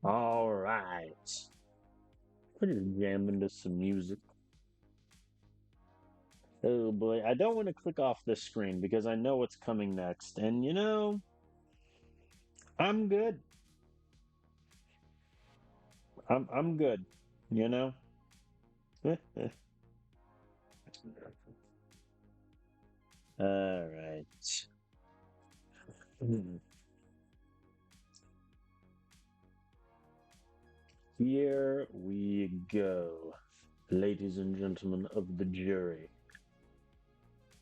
All right. We're just jamming to some music. Oh boy, I don't want to click off this screen because I know what's coming next. And I'm good. I'm good. You know? All right. Here we go. Ladies and gentlemen of the jury.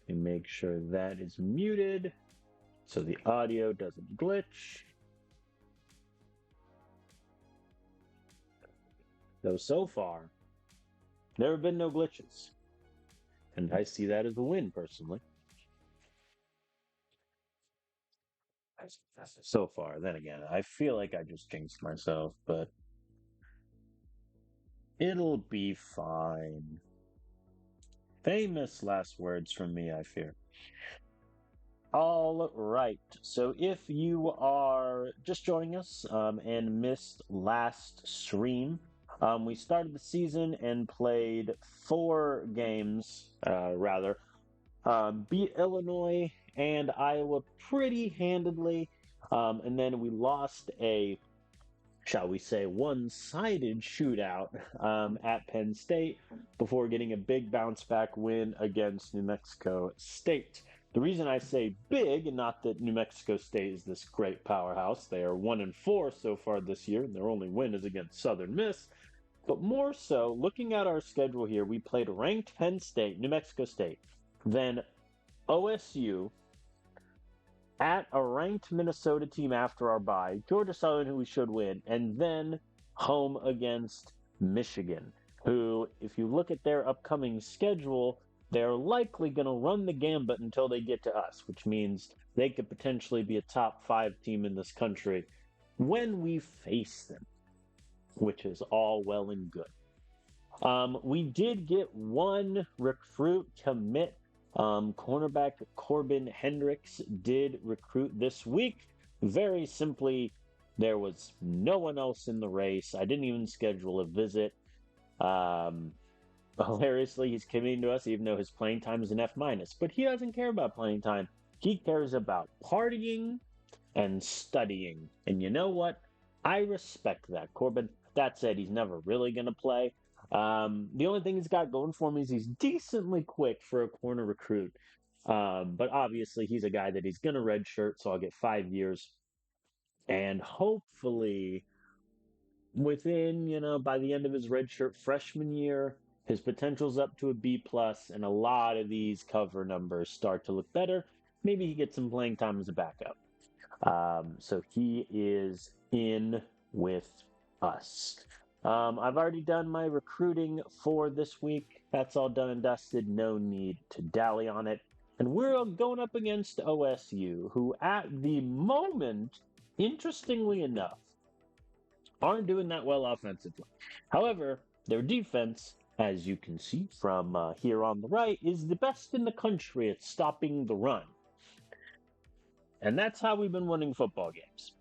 And make sure that is muted so the audio doesn't glitch. Though so far, there have been no glitches. And I see that as a win, personally. So far, then again, I feel like I just jinxed myself, but it'll be fine. Famous last words from me, I fear. All right. So if you are just joining us and missed last stream, we started the season and played 4 games, rather. Beat Illinois and Iowa pretty handedly. And then we lost a, shall we say, one-sided shootout at Penn State before getting a big bounce back win against New Mexico State. The reason I say big, and not that New Mexico State is this great powerhouse, they are 1-4 so far this year, and their only win is against Southern Miss. But more so, looking at our schedule here, we played ranked Penn State, New Mexico State, then OSU, at a ranked Minnesota team after our bye, Georgia Southern, who we should win, and then home against Michigan, who, if you look at their upcoming schedule, they're likely going to run the gambit until they get to us, which means they could potentially be a top 5 team in this country when we face them, which is all well and good. We did get one recruit commit. Cornerback Corbin Hendricks did recruit this week. Very simply, there was no one else in the race. I didn't even schedule a visit. Um, Hilariously, he's committing to us even though his playing time is an F minus. But he doesn't care about playing time. He cares about partying and studying. And you know what? I respect that, Corbin. That said, he's never really going to play. The only thing he's got going for me is he's decently quick for a corner recruit. But obviously, he's a guy that he's going to redshirt, so I'll get 5 years. And hopefully, within, by the end of his redshirt freshman year, his potential's up to a B plus, and a lot of these cover numbers start to look better. Maybe he gets some playing time as a backup. So he is in with us. I've already done my recruiting for this week. That's all done and dusted. No need to dally on it. And we're going up against OSU, who at the moment, interestingly enough, aren't doing that well offensively. However, their defense, as you can see from here on the right, is the best in the country at stopping the run. And that's how we've been winning football games.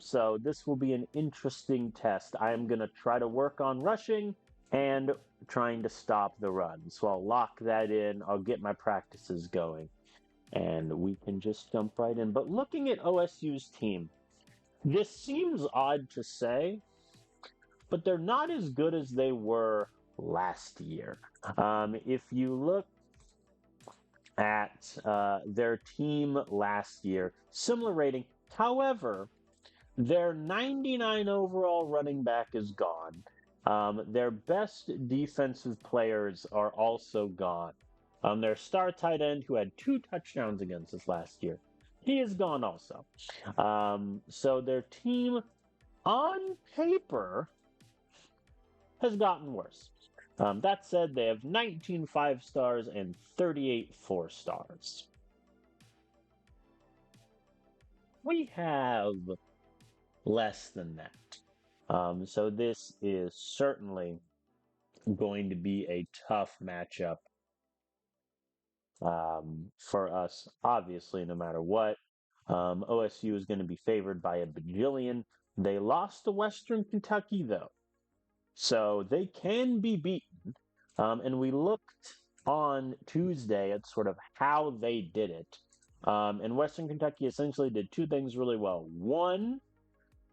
So this will be an interesting test. I am going to try to work on rushing and trying to stop the run. So I'll lock that in. I'll get my practices going, and we can just jump right in. But looking at OSU's team, this seems odd to say, but they're not as good as they were last year. If you look at their team last year, similar rating. However, their 99 overall running back is gone. Their best defensive players are also gone. Their star tight end, who had 2 touchdowns against us last year, he is gone also. So their team, on paper, has gotten worse. That said, they have 19 5 stars and 38 4 stars. We have less than that. So this is certainly going to be a tough matchup for us, obviously, no matter what. OSU is going to be favored by a bajillion. They lost to Western Kentucky, though, so they can be beaten. And we looked on Tuesday at sort of how they did it. And Western Kentucky essentially did two things really well. One,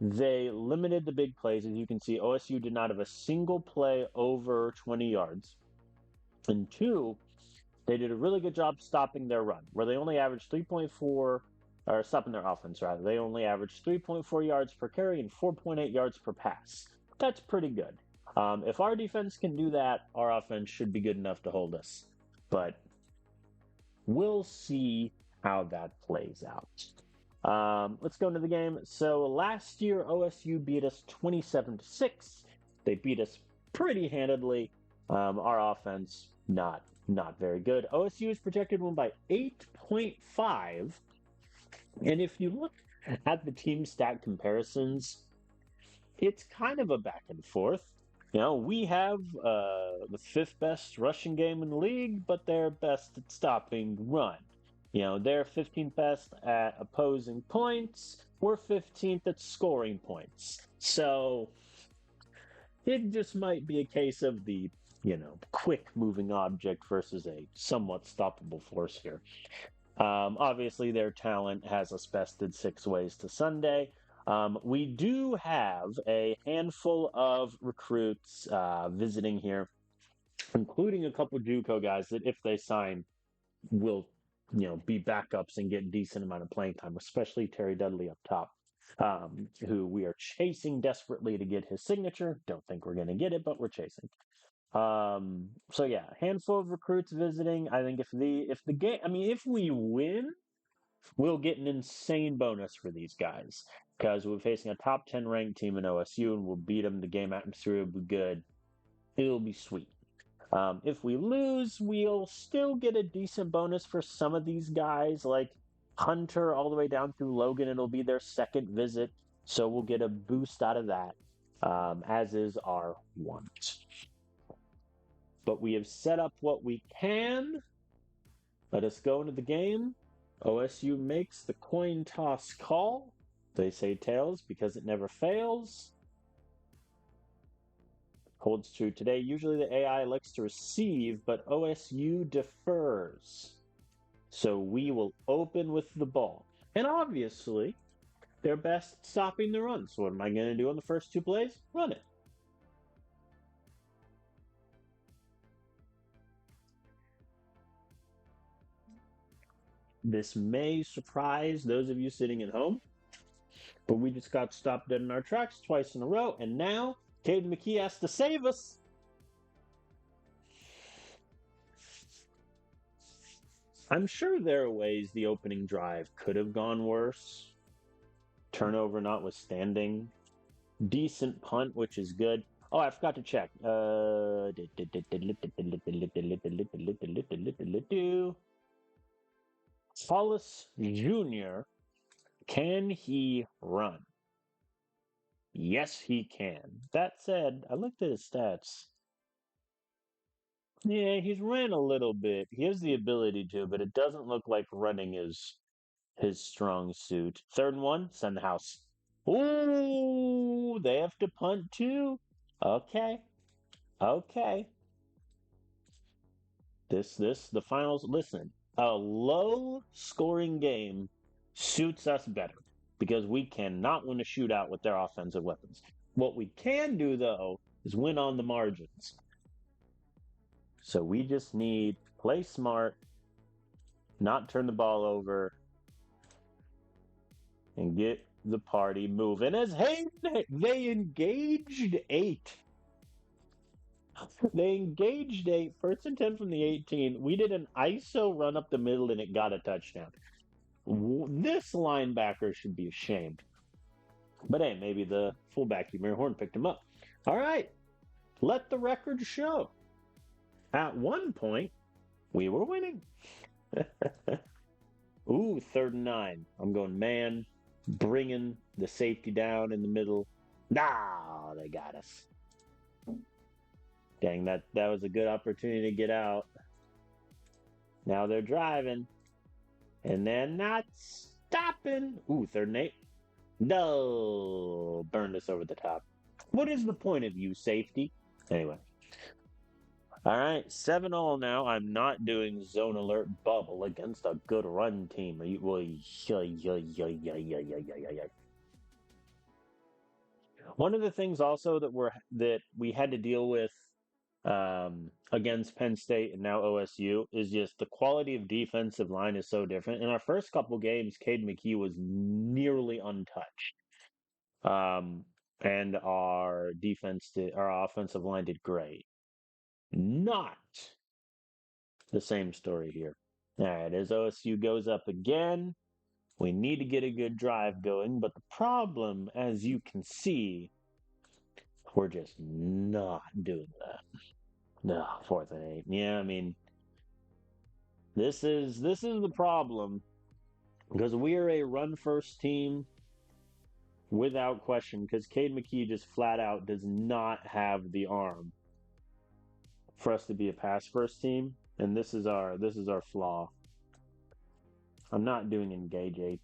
they limited the big plays. As you can see, OSU did not have a single play over 20 yards. And two, they did a really good job stopping their run, where they only averaged 3.4, or stopping their offense, rather. They only averaged 3.4 yards per carry and 4.8 yards per pass. That's pretty good. If our defense can do that, our offense should be good enough to hold us. But we'll see how that plays out. Let's go into the game. So last year, OSU beat us 27-6. They beat us pretty handedly. Our offense, not very good. OSU is projected to win by 8.5. And if you look at the team stat comparisons, it's kind of a back and forth. You know, we have the fifth best rushing game in the league, but they're best at stopping run. You know, they're 15th best at opposing points. We're 15th at scoring points. So it just might be a case of the, quick moving object versus a somewhat stoppable force here. Obviously, their talent has us bested 6 ways to Sunday. We do have a handful of recruits visiting here, including a couple of JUCO guys that, if they sign, will be backups and get decent amount of playing time, especially Terry Dudley up top, who we are chasing desperately to get his signature. Don't think we're going to get it, but we're chasing. So yeah, handful of recruits visiting. I think if we win, we'll get an insane bonus for these guys because we're facing a top 10 ranked team in OSU and we'll beat them. The game atmosphere will be good. It'll be sweet. If we lose, we'll still get a decent bonus for some of these guys, like Hunter all the way down through Logan. It'll be their second visit, so we'll get a boost out of that, as is our want. But we have set up what we can. Let us go into the game. OSU makes the coin toss call. They say tails because it never fails. Holds true today. Usually the AI likes to receive, but OSU defers. So we will open with the ball. And obviously, they're best stopping the run. So what am I going to do on the first 2 plays? Run it. This may surprise those of you sitting at home, but we just got stopped dead in our tracks twice in a row, and now Caden McKee has to save us. I'm sure there are ways the opening drive could have gone worse. Turnover notwithstanding. Decent punt, which is good. Oh, I forgot to check. Hollis Jr., can he run? Yes, he can. That said, I looked at his stats. Yeah, he's ran a little bit. He has the ability to, but it doesn't look like running is his strong suit. 3rd and 1, send the house. Ooh, they have to punt too? Okay. The finals, listen, a low-scoring game suits us better because we cannot win a shootout with their offensive weapons. What we can do, though, is win on the margins. So we just need to play smart, not turn the ball over, and get the party moving. As they engaged 8. They engaged 8. 1st and 10 from the 18. We did an ISO run up the middle, and it got a touchdown. This linebacker should be ashamed. But hey, maybe the fullback, Ymir Horn, picked him up. All right. Let the record show. At one point, we were winning. Ooh, 3rd and 9. I'm going man, bringing the safety down in the middle. Nah, they got us. Dang, that was a good opportunity to get out. Now they're driving. And they're nuts. Stopping. Ooh, third and 8. No. Burned us over the top. What is the point of you, safety? Anyway. All right, 7-all now. I'm not doing zone alert bubble against a good run team. One of the things also that we had to deal with against Penn State and now OSU is just the quality of defensive line is so different. In our first couple games, Cade McKee was nearly untouched. And our offensive line did great. Not the same story here. All right, as OSU goes up again, we need to get a good drive going, but the problem, as you can see, we're just not doing that. No, 4th and 8. Yeah, I mean, this is the problem because we are a run first team without question. Because Cade McKee just flat out does not have the arm for us to be a pass first team, and this is our flaw. I'm not doing engage 8.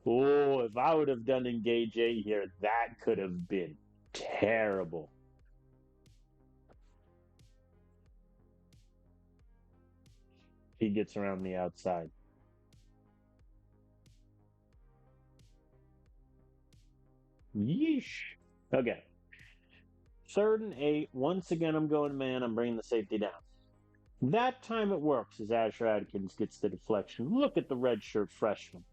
Oh, if I would have done engage 8 here, that could have been terrible. He gets around the outside. Yeesh. Okay. 3rd and 8. Once again, I'm going man. I'm bringing the safety down. That time it works as Asher Adkins gets the deflection. Look at the redshirt freshman.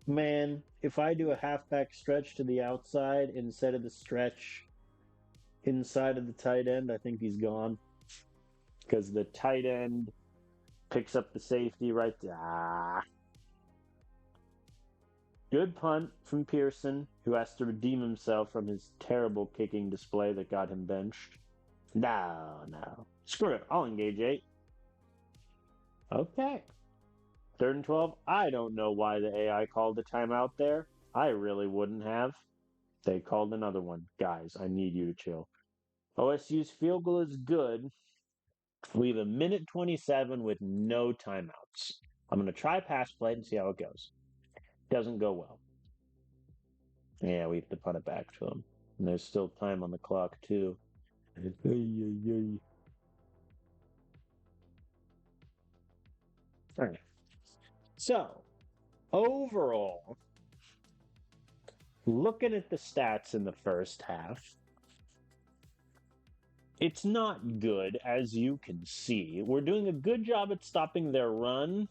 Man, if I do a halfback stretch to the outside instead of the stretch inside of the tight end, I think he's gone. Because the tight end picks up the safety right there. Good punt from Pearson, who has to redeem himself from his terrible kicking display that got him benched. No. Screw it. I'll engage 8. Okay. 3rd and 12. I don't know why the AI called a timeout there. I really wouldn't have. They called another one. Guys, I need you to chill. OSU's field goal is good. We have a minute 27 with no timeouts. I'm going to try pass play and see how it goes. Doesn't go well. Yeah, we have to punt it back to him. And there's still time on the clock, too. All right. So, overall, looking at the stats in the first half, it's not good, as you can see. We're doing a good job at stopping their run.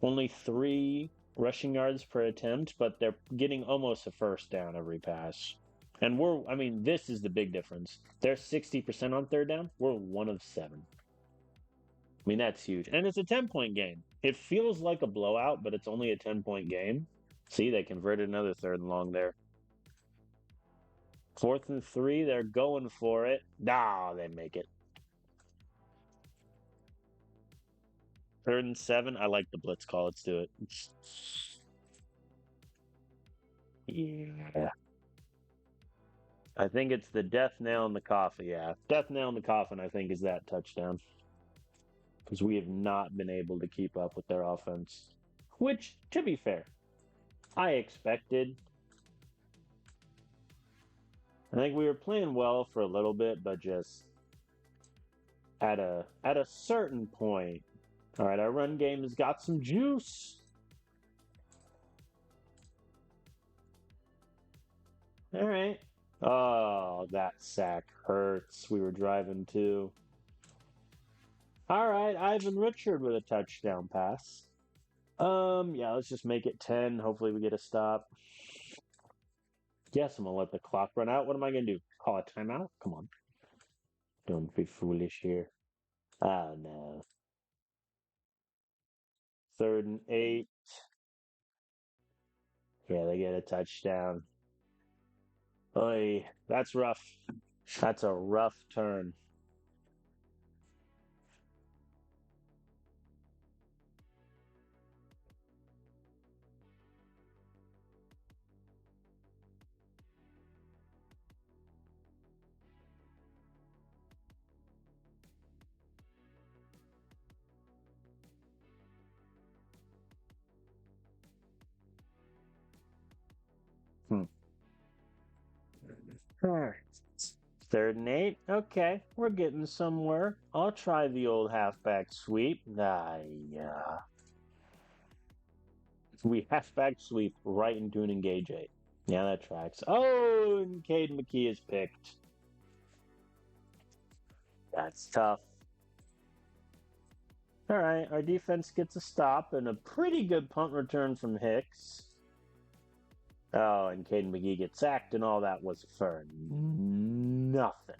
Only 3 rushing yards per attempt, but they're getting almost a first down every pass. And this is the big difference. They're 60% on 3rd down. We're 1 of 7. I mean, that's huge. And it's a 10-point game. It feels like a blowout, but it's only a 10-point game. See, they converted another 3rd and long there. 4th and 3, they're going for it. They make it. 3rd and 7, I like the blitz call. Let's do it. Yeah. I think it's the death nail in the coffin. Yeah, death nail in the coffin, I think, is that touchdown. Because we have not been able to keep up with their offense. Which, to be fair, I expected. I think we were playing well for a little bit, but just at a certain point. All right, our run game has got some juice. All right. Oh, that sack hurts. We were driving too. All right, Ivan Richard with a touchdown pass. Yeah, let's just make it 10. Hopefully we get a stop. Yes, I'm gonna let the clock run out. What am I gonna do? Call a timeout? Come on. Don't be foolish here. Oh no. 3rd and 8. Yeah, they get a touchdown. Oy, that's rough. That's a rough turn. Alright. 3rd and 8. Okay, we're getting somewhere. I'll try the old halfback sweep. Yeah. We halfback sweep right into an engage 8. Yeah, that tracks. Oh, and Cade McKee is picked. That's tough. All right, our defense gets a stop and a pretty good punt return from Hicks. Oh, and Caden McGee gets sacked, and all that was for nothing.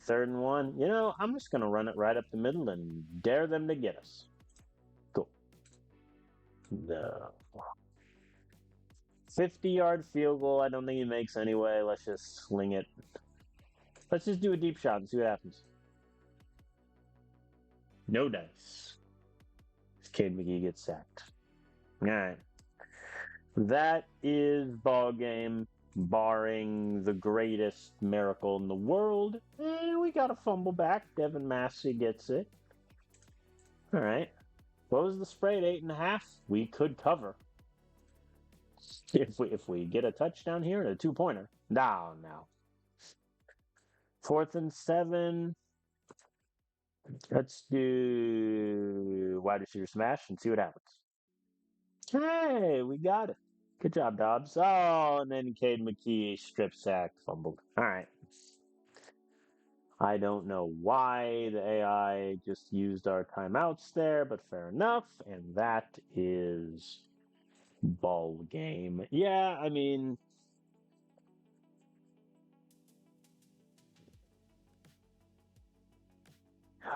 3rd and 1. You know, I'm just going to run it right up the middle and dare them to get us. Cool. No. 50-yard field goal. I don't think he makes anyway. Let's just sling it. Let's just do a deep shot and see what happens. No dice. Cade McGee gets sacked. All right. That is ball game, barring the greatest miracle in the world. We got a fumble back. Devin Massey gets it. All right. What was the spread? 8.5. We could cover if we get a touchdown here and a 2-pointer. No. 4th and 7. Let's do wide receiver smash and see what happens. Hey, we got it. Good job, Dobbs. Oh, and then Cade McKee strip sack fumbled. All right. I don't know why the AI just used our timeouts there, but fair enough. And that is ball game. Yeah, I mean,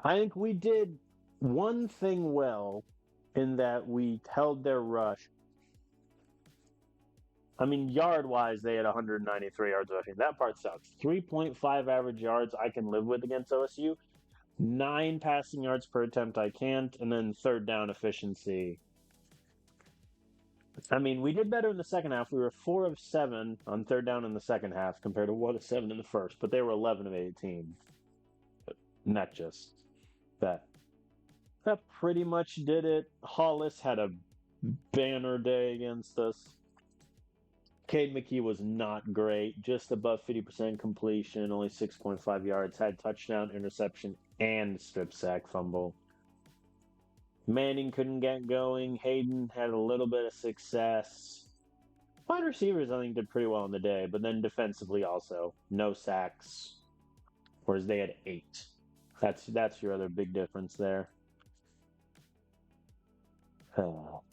I think we did one thing well in that we held their rush. I mean, yard-wise, they had 193 yards rushing. That part sucks. 3.5 average yards I can live with against OSU. 9 passing yards per attempt I can't. And then 3rd down efficiency. I mean, we did better in the second half. We were 4 of 7 on 3rd down in the second half compared to 1 of 7 in the first. But they were 11 of 18. But not just that. That pretty much did it. Hollis had a banner day against us. Cade McKee was not great, just above 50% completion, only 6.5 yards, had touchdown, interception, and strip sack fumble. Manning couldn't get going. Hayden had a little bit of success. Wide receivers, I think, did pretty well in the day, but then defensively also, no sacks, whereas they had 8. That's your other big difference there. Well,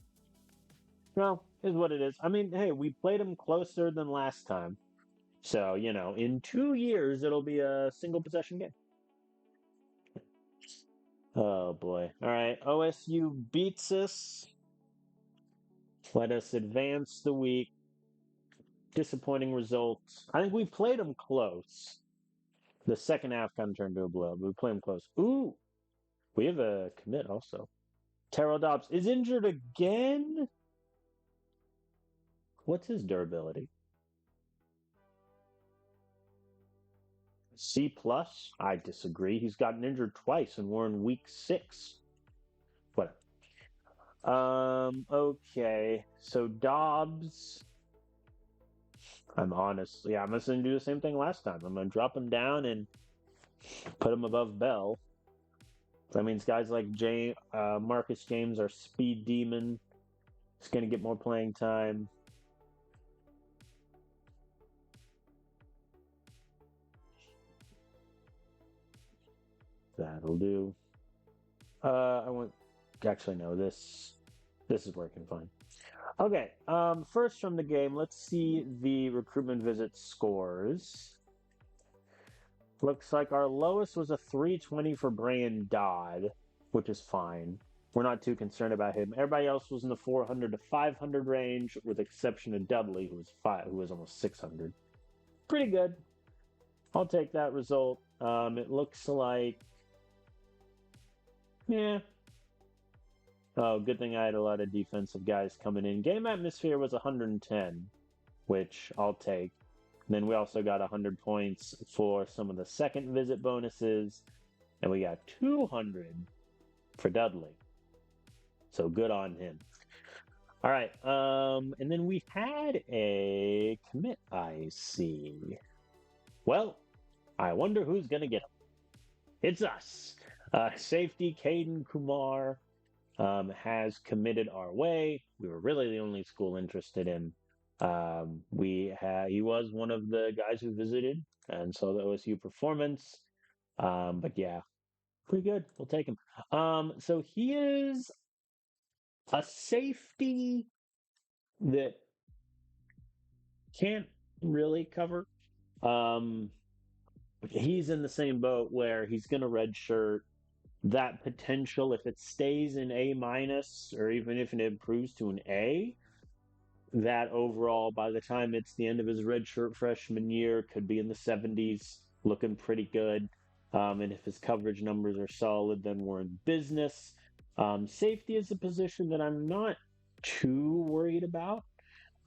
is what it is. I mean, hey, we played them closer than last time. So, in 2 years, it'll be a single possession game. Oh, boy. All right. OSU beats us. Let us advance the week. Disappointing results. I think we played them close. The second half kind of turned to a blow, but we played them close. Ooh. We have a commit also. Terrell Dobbs is injured again? What's his durability? C plus? I disagree. He's gotten injured twice, and we're in week 6. Whatever. Okay. So Dobbs. I'm just gonna do the same thing last time. I'm gonna drop him down and put him above Bell. That means guys like Marcus James, our speed demon, is gonna get more playing time. That'll do. Actually, no, this is working fine. Okay, first from the game, let's see the recruitment visit scores. Looks like our lowest was a 320 for Brian Dodd, which is fine. We're not too concerned about him. Everybody else was in the 400 to 500 range, with the exception of Dudley, who was almost 600. Pretty good. I'll take that result. It looks like, yeah. Oh, good thing I had a lot of defensive guys coming in. Game atmosphere was 110, which I'll take. And then we also got 100 points for some of the second visit bonuses, and we got 200 for Dudley. So good on him. All right. And then we had a commit, I see. Well, I wonder who's gonna get him. It's us. Safety Caden Kumar has committed our way. We were really the only school interested in. He was one of the guys who visited and saw the OSU performance. But yeah, pretty good. We'll take him. So he is a safety that can't really cover. Um, he's in the same boat where he's going to redshirt. That potential, if it stays in A minus, or even if it improves to an A, that overall, by the time it's the end of his redshirt freshman year, could be in the 70s, looking pretty good. And if his coverage numbers are solid, then we're in business. Safety is a position that I'm not too worried about.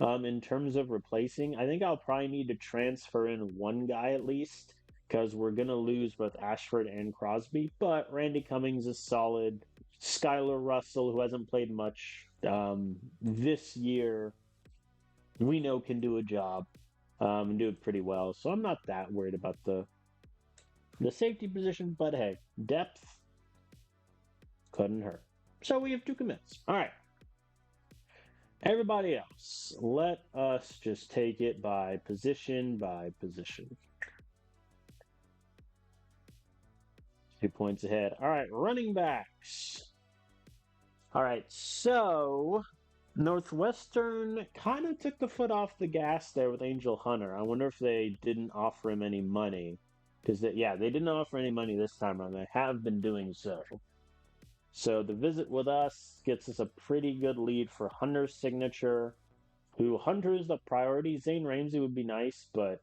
In terms of replacing, I think I'll probably need to transfer in one guy at least because we're going to lose both Ashford and Crosby. But Randy Cummings is solid. Skylar Russell, who hasn't played much this year, we know can do a job and do it pretty well. So I'm not that worried about the safety position. But hey, depth couldn't hurt. So we have two commits. All right. Everybody else, let us just take it by position by position. 2 points ahead. All right, running backs. All right, so Northwestern kind of took the foot off the gas there with Angel Hunter. I wonder if they didn't offer him any money. Because, they didn't offer any money this time around. They have been doing so. So the visit with us gets us a pretty good lead for Hunter's signature. Who Hunter is the priority. Zane Ramsey would be nice, but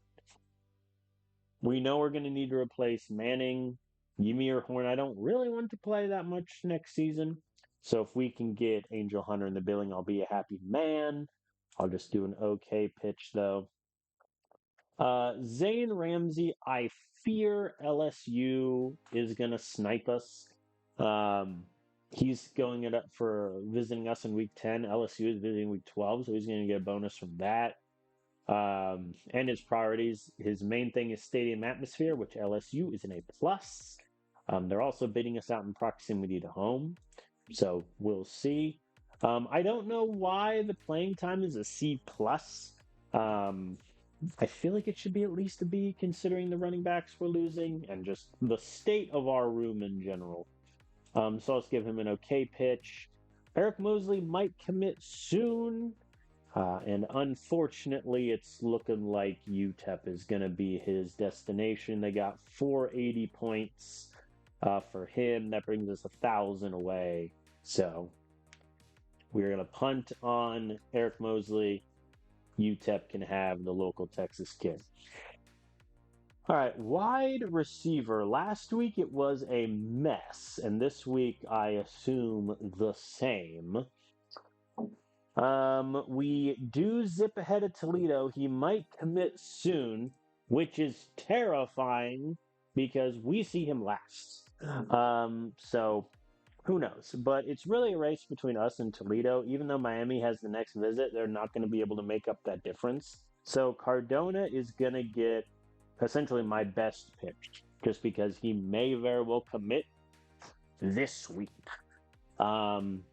we know we're going to need to replace Manning. Ymir Horn, I don't really want to play that much next season. So if we can get Angel Hunter in the billing, I'll be a happy man. I'll just do an okay pitch, though. Zane Ramsey, I fear LSU is going to snipe us. He's going it up for visiting us in week 10. LSU is visiting week 12, so he's going to get a bonus from that. And his priorities, his main thing is stadium atmosphere, which LSU is an A plus. They're also bidding us out in proximity to home, so we'll see. I don't know why the playing time is a C plus. I feel like it should be at least a B, considering the running backs we're losing and just the state of our room in general. So let's give him an okay pitch. Eric Mosley might commit soon. And unfortunately, it's looking like UTEP is going to be his destination. They got 480 points for him. That brings us 1,000 away. So we're going to punt on Eric Mosley. UTEP can have the local Texas kid. All right, wide receiver. Last week it was a mess, and this week I assume the same. We do zip ahead of Toledo. He might commit soon, which is terrifying because we see him last. So who knows? But it's really a race between us and Toledo. Even though Miami has the next visit, they're not going to be able to make up that difference. So Cardona is going to get essentially my best pitch, just because he may very well commit this week. And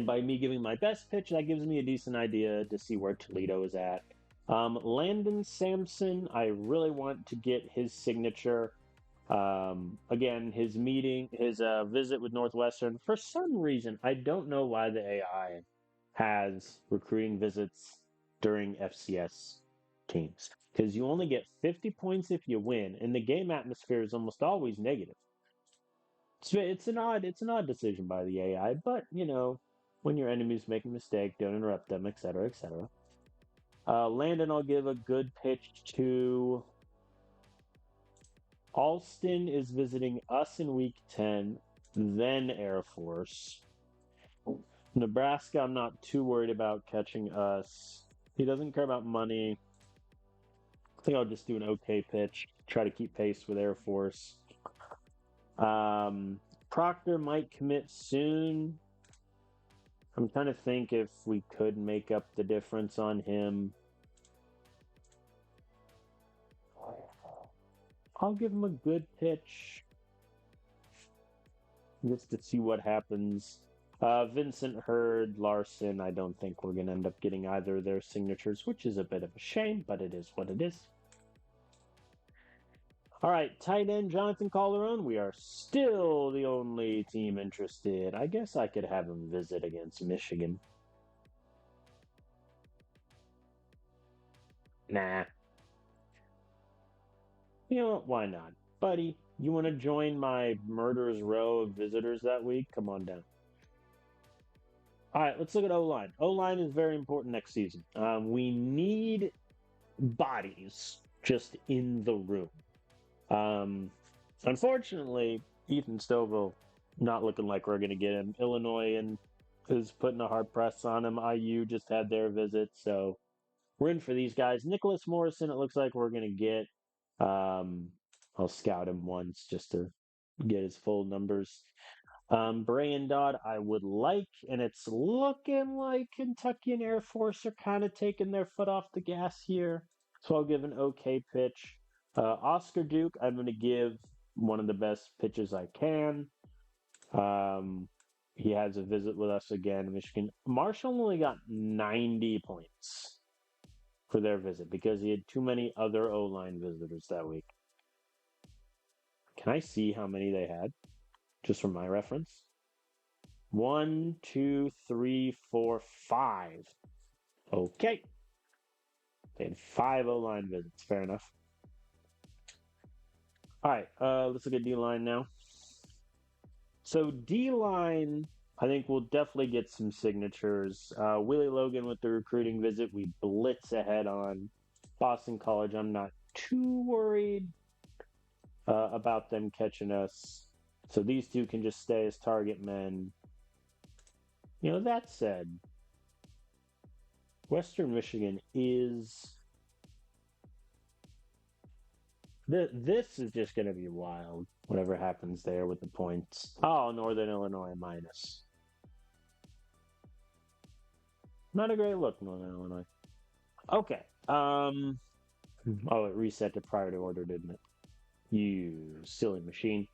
by me giving my best pitch, that gives me a decent idea to see where Toledo is at. Landon Sampson, I really want to get his signature. Again, his visit with Northwestern. For some reason, I don't know why the AI has recruiting visits during FCS teams. Because you only get 50 points if you win, and the game atmosphere is almost always negative. It's an odd decision by the AI, but when your enemies make a mistake, don't interrupt them, etc., etc. Landon, I'll give a good pitch to. Alston is visiting us in week 10, then Air Force. Nebraska, I'm not too worried about catching us. He doesn't care about money. I think I'll just do an okay pitch, try to keep pace with Air Force. Proctor might commit soon. I'm trying to think if we could make up the difference on him. I'll give him a good pitch just to see what happens. Vincent Hurd, Larson, I don't think we're going to end up getting either of their signatures, which is a bit of a shame, but it is what it is. All right, tight end Jonathan Calderon. We are still the only team interested. I guess I could have him visit against Michigan. Nah. You know what? Why not? Buddy, you want to join my murderer's row of visitors that week? Come on down. All right, let's look at O line. O line is very important next season. We need bodies just in the room. Unfortunately, Ethan Stovall not looking like we're going to get him. Illinois and is putting a hard press on him. IU just had their visit, so we're in for these guys. Nicholas Morrison, it looks like we're going to get. I'll scout him once just to get his full numbers. Brian Dodd, I would like, and it's looking like Kentucky and Air Force are kind of taking their foot off the gas here. So I'll give an okay pitch. Oscar Duke, I'm going to give one of the best pitches I can. He has a visit with us again, Michigan. Marshall only got 90 points for their visit because he had too many other O-line visitors that week. Can I see how many they had? Just for my reference. 1, 2, 3, 4, 5. Okay. They had 5 O-line visits. Fair enough. All right. Let's look at D-line now. So D-line, I think we'll definitely get some signatures. Willie Logan with the recruiting visit. We blitz ahead on Boston College. I'm not too worried about them catching us. So these two can just stay as target men. You know, that said, Western Michigan is... This is just going to be wild, whatever happens there with the points. Oh, Northern Illinois minus. Not a great look, Northern Illinois. Okay. Oh, it reset to prior to order, didn't it? You silly machine.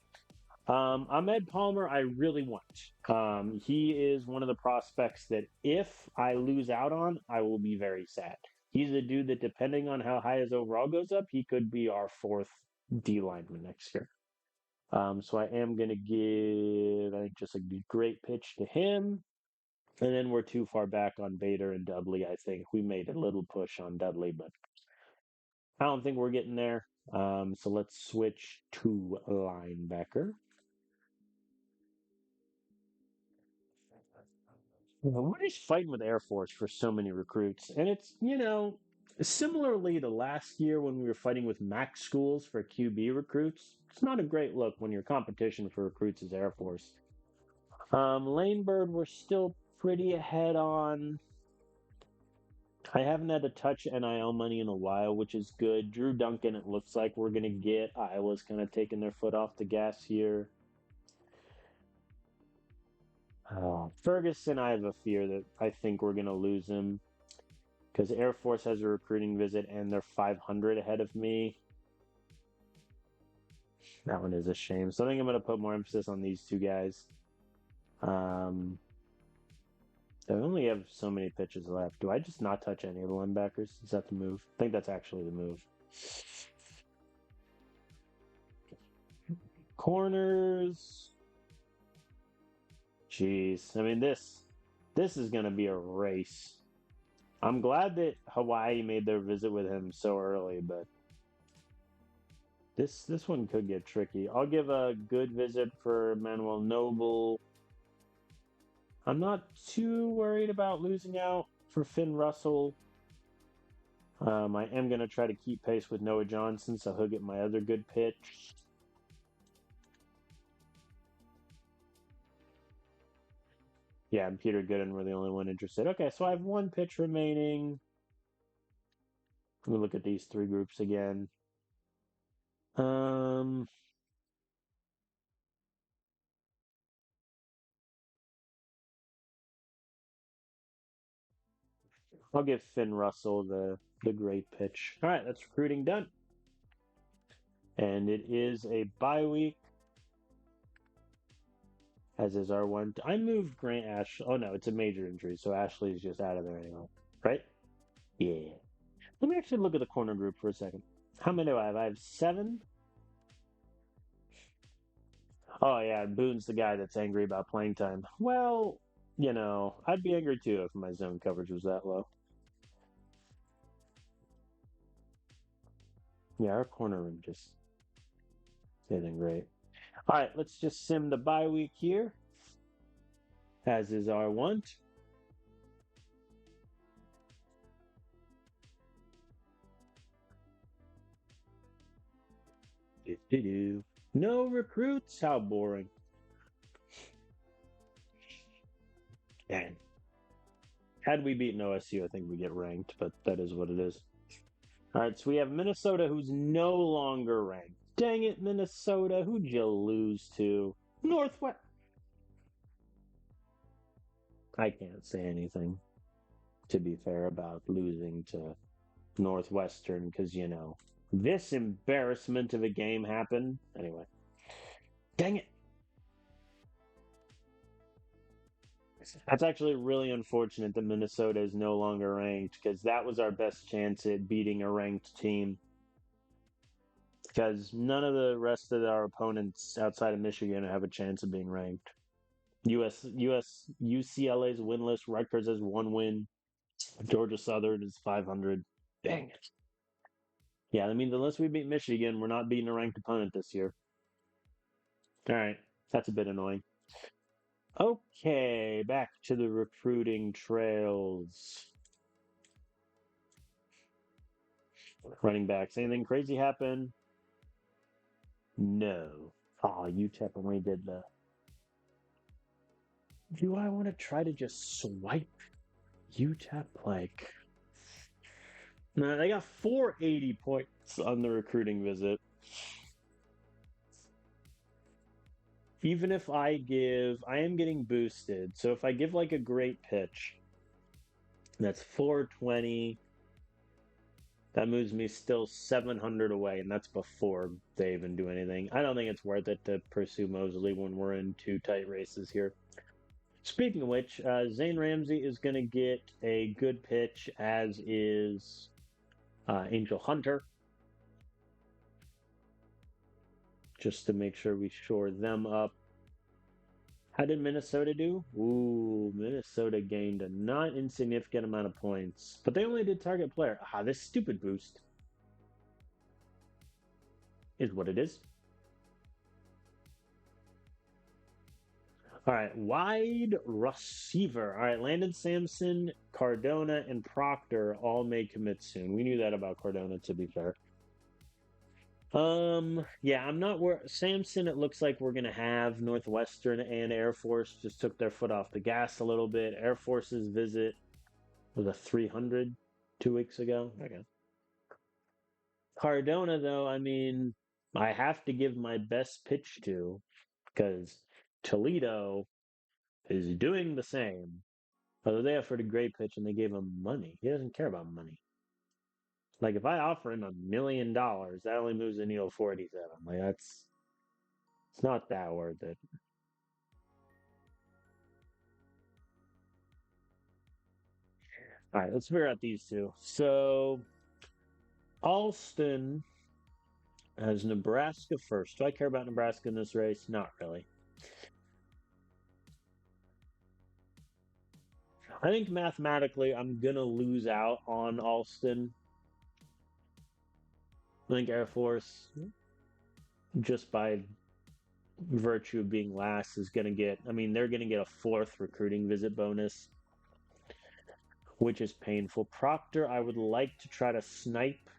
Ahmed Palmer, I really want. He is one of the prospects that if I lose out on, I will be very sad. He's a dude that, depending on how high his overall goes up, he could be our 4th D lineman next year. So I am going to give, I think, just a great pitch to him. And then we're too far back on Bader and Dudley, I think. We made a little push on Dudley, but I don't think we're getting there. So let's switch to linebacker. We're just fighting with Air Force for so many recruits. And it's, similarly to last year when we were fighting with MAC schools for QB recruits, it's not a great look when your competition for recruits is Air Force. Lane Bird, we're still pretty ahead on. I haven't had to touch NIL money in a while, which is good. Drew Duncan, it looks like we're going to get. Iowa's kind of taking their foot off the gas here. Ferguson, I have a fear that I think we're going to lose him because Air Force has a recruiting visit and they're 500 ahead of me. That one is a shame. So I think I'm going to put more emphasis on these two guys. I only have so many pitches left. Do I just not touch any of the linebackers? Is that the move? I think that's actually the move. Corners. Jeez. I mean, this is going to be a race. I'm glad that Hawaii made their visit with him so early, but this one could get tricky. I'll give a good visit for Manuel Noble. I'm not too worried about losing out for Finn Russell. I am going to try to keep pace with Noah Johnson, so he'll get my other good pitch. Yeah, and Peter Gooden were the only one interested. Okay, so I have one pitch remaining. Let me look at these 3 groups again. I'll give Finn Russell the great pitch. All right, that's recruiting done. And it is a bye week, as is our one. I moved Grant Ash. Oh no, it's a major injury, so Ashley's just out of there anyway, right? Yeah. Let me actually look at the corner group for a second. How many do I have? I have seven. Oh yeah, Boone's the guy that's angry about playing time. Well, I'd be angry too if my zone coverage was that low. Yeah, our corner room just isn't great. All right, let's just sim the bye week here, as is our want. Do-do-do. No recruits? How boring. Dang. Had we beaten OSU, I think we get ranked, but that is what it is. All right, so we have Minnesota, who's no longer ranked. Dang it, Minnesota. Who'd you lose to? Northwest. I can't say anything, to be fair, about losing to Northwestern because, this embarrassment of a game happened. Anyway, dang it. That's actually really unfortunate that Minnesota is no longer ranked because that was our best chance at beating a ranked team. Because none of the rest of our opponents outside of Michigan have a chance of being ranked. UCLA is winless. Rutgers has one win. Georgia Southern is 500. Dang it. Yeah, that means unless we beat Michigan, we're not beating a ranked opponent this year. All right, that's a bit annoying. Okay, back to the recruiting trails. Running backs. Anything crazy happen? No. Oh, UTEP only did the. Do I want to try to just swipe UTEP? No, they got 480 points on the recruiting visit. Even if I am getting boosted. So if I give a great pitch, that's 420. That moves me still 700 away, and that's before they even do anything. I don't think it's worth it to pursue Mosley when we're in two tight races here. Speaking of which, Zane Ramsey is going to get a good pitch, as is Angel Hunter, just to make sure we shore them up. How did Minnesota do? Ooh, Minnesota gained a not insignificant amount of points, but they only did target player. Ah, this stupid boost is what it is. All right, wide receiver. All right, Landon Sampson, Cardona, and Proctor all may commit soon. We knew that about Cardona, to be fair. Yeah, I'm not where Samson. It looks like we're gonna have Northwestern and Air Force just took their foot off the gas a little bit. Air Force's visit was a 300 2 weeks ago. Okay. Cardona, though, I mean, I have to give my best pitch to because Toledo is doing the same. Although they offered a great pitch and they gave him money. He doesn't care about money. Like if I offer him $1 million, that only moves the needle 47. It's not that worth it. All right, let's figure out these two. So Alston has Nebraska first. Do I care about Nebraska in this race? Not really. I think mathematically I'm gonna lose out on Alston. I think Air Force, just by virtue of being last, is gonna get. I mean, they're gonna get a fourth recruiting visit bonus, which is painful. Proctor, I would like to try to snipe,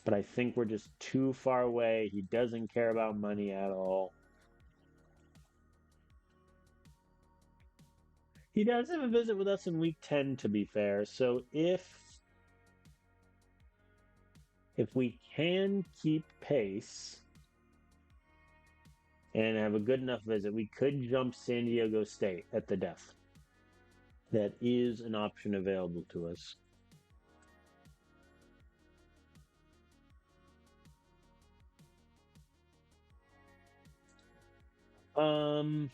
but I think we're just too far away. He doesn't care about money at all. He does have a visit with us in week 10, to be fair. So if we can keep pace and have a good enough visit, we could jump San Diego State at the death. That is an option available to us. Um,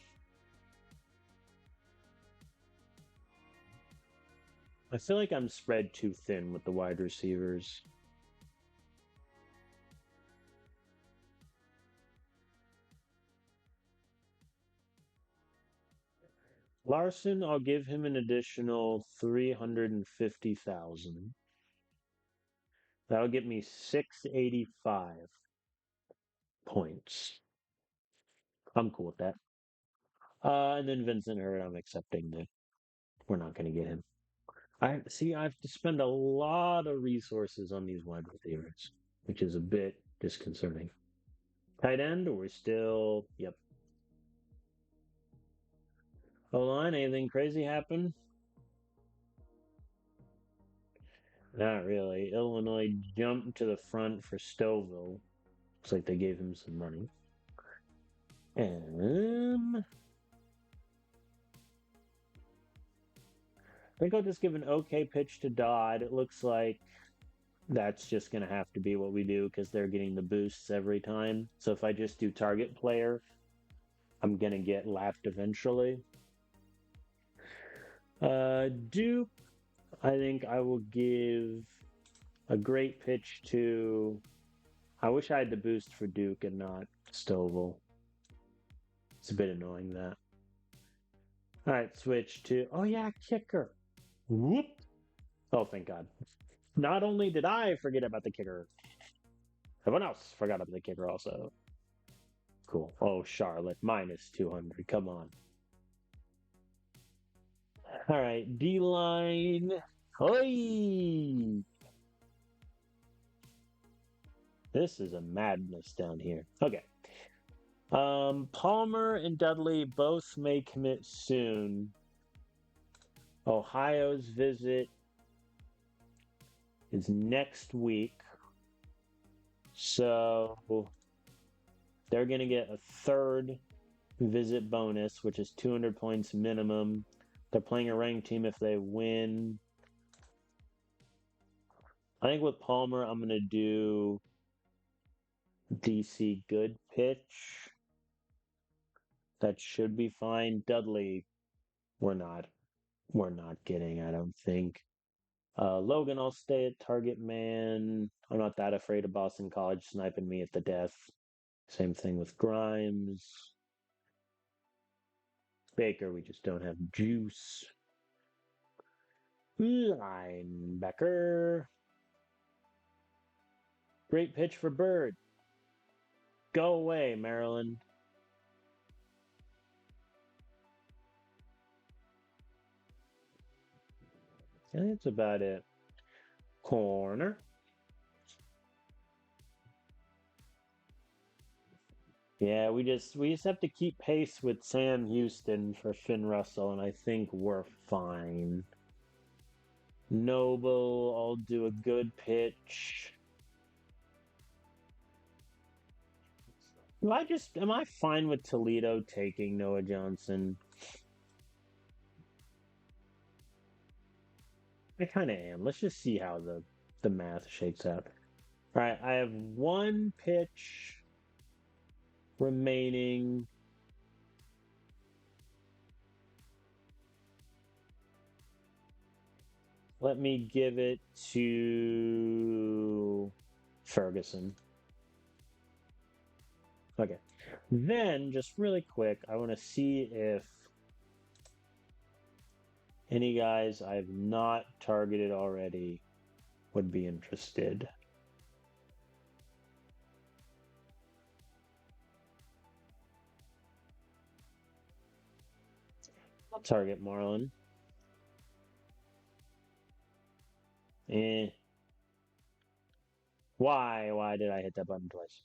I feel like I'm spread too thin with the wide receivers. Larson, I'll give him an additional 350,000. That'll get me 685 points. I'm cool with that. And then Vincent Hurd, I'm accepting that we're not going to get him. I see. I have to spend a lot of resources on these wide receivers, which is a bit disconcerting. Tight end, or we're still. Yep. Hold on. Anything crazy happen? Not really. Illinois jumped to the front for Stouffville. Looks like they gave him some money. I think I'll just give an okay pitch to Dodd. It looks like that's just going to have to be what we do because they're getting the boosts every time. So if I just do target player, I'm going to get lapped eventually. Duke, I think I will give a great pitch to. I wish I had the boost for Duke and not Stovall. It's a bit annoying that. All right, switch to. Oh, yeah, kicker. Whoop. Oh, thank God. Not only did I forget about the kicker, everyone else forgot about the kicker also. Cool. Oh, Charlotte, minus 200. Come on. All right, D line. Hoi! This is a madness down here. Okay. Palmer and Dudley both may commit soon. Ohio's visit is next week. So they're going to get a third visit bonus, which is 200 points minimum. They're playing a ranked team if they win. I think with Palmer, I'm going to do DC good pitch. That should be fine. Dudley, we're not getting, I don't think. Logan, I'll stay at target man. I'm not that afraid of Boston College sniping me at the death. Same thing with Grimes. Baker, we just don't have juice. Linebacker. Great pitch for Bird. Go away, Maryland. I think that's about it. Corner. Yeah, we just have to keep pace with Sam Houston for Finn Russell, and I think we're fine. Noble, I'll do a good pitch. Am I fine with Toledo taking Noah Johnson? I kind of am. Let's just see how the math shakes out. All right, I have one pitch remaining. Let me give it to Ferguson. Okay. Then, just really quick, I want to see if any guys I've not targeted already would be interested. I'll target Marlon. Eh. Why? Why did I hit that button twice?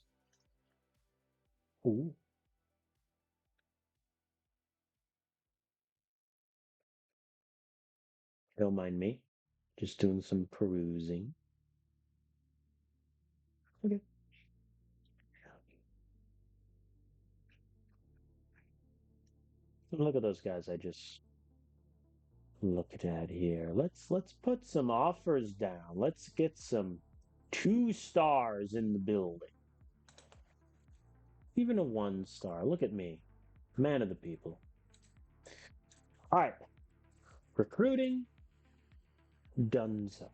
Ooh. Don't mind me. Just doing some perusing. Okay. Look at those guys I just Look at that here. Let's put some offers down. Let's get some 2 stars in the building. Even a 1 star. Look at me. Man of the people. All right. Recruiting. Dunzo.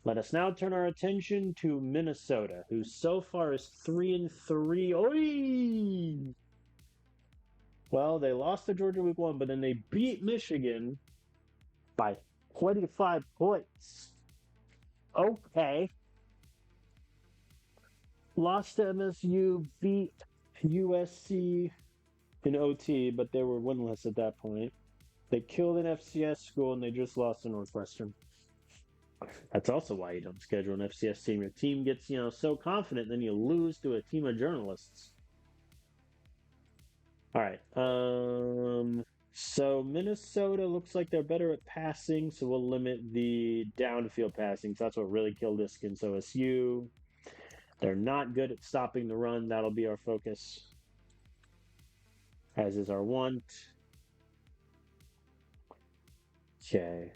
Let us now turn our attention to Minnesota, who so far is 3-3. Oi! Well, they lost to Georgia week 1, but then they beat Michigan by 25 points. Okay. Lost to MSU, beat USC in OT, but they were winless at that point. They killed an FCS school and they just lost to Northwestern. That's also why you don't schedule an FCS team. Your team gets, so confident, then you lose to a team of journalists. All right. So Minnesota looks like they're better at passing, so we'll limit the downfield passing. So that's what really killed us against OSU. They're not good at stopping the run. That'll be our focus, as is our want. Okay.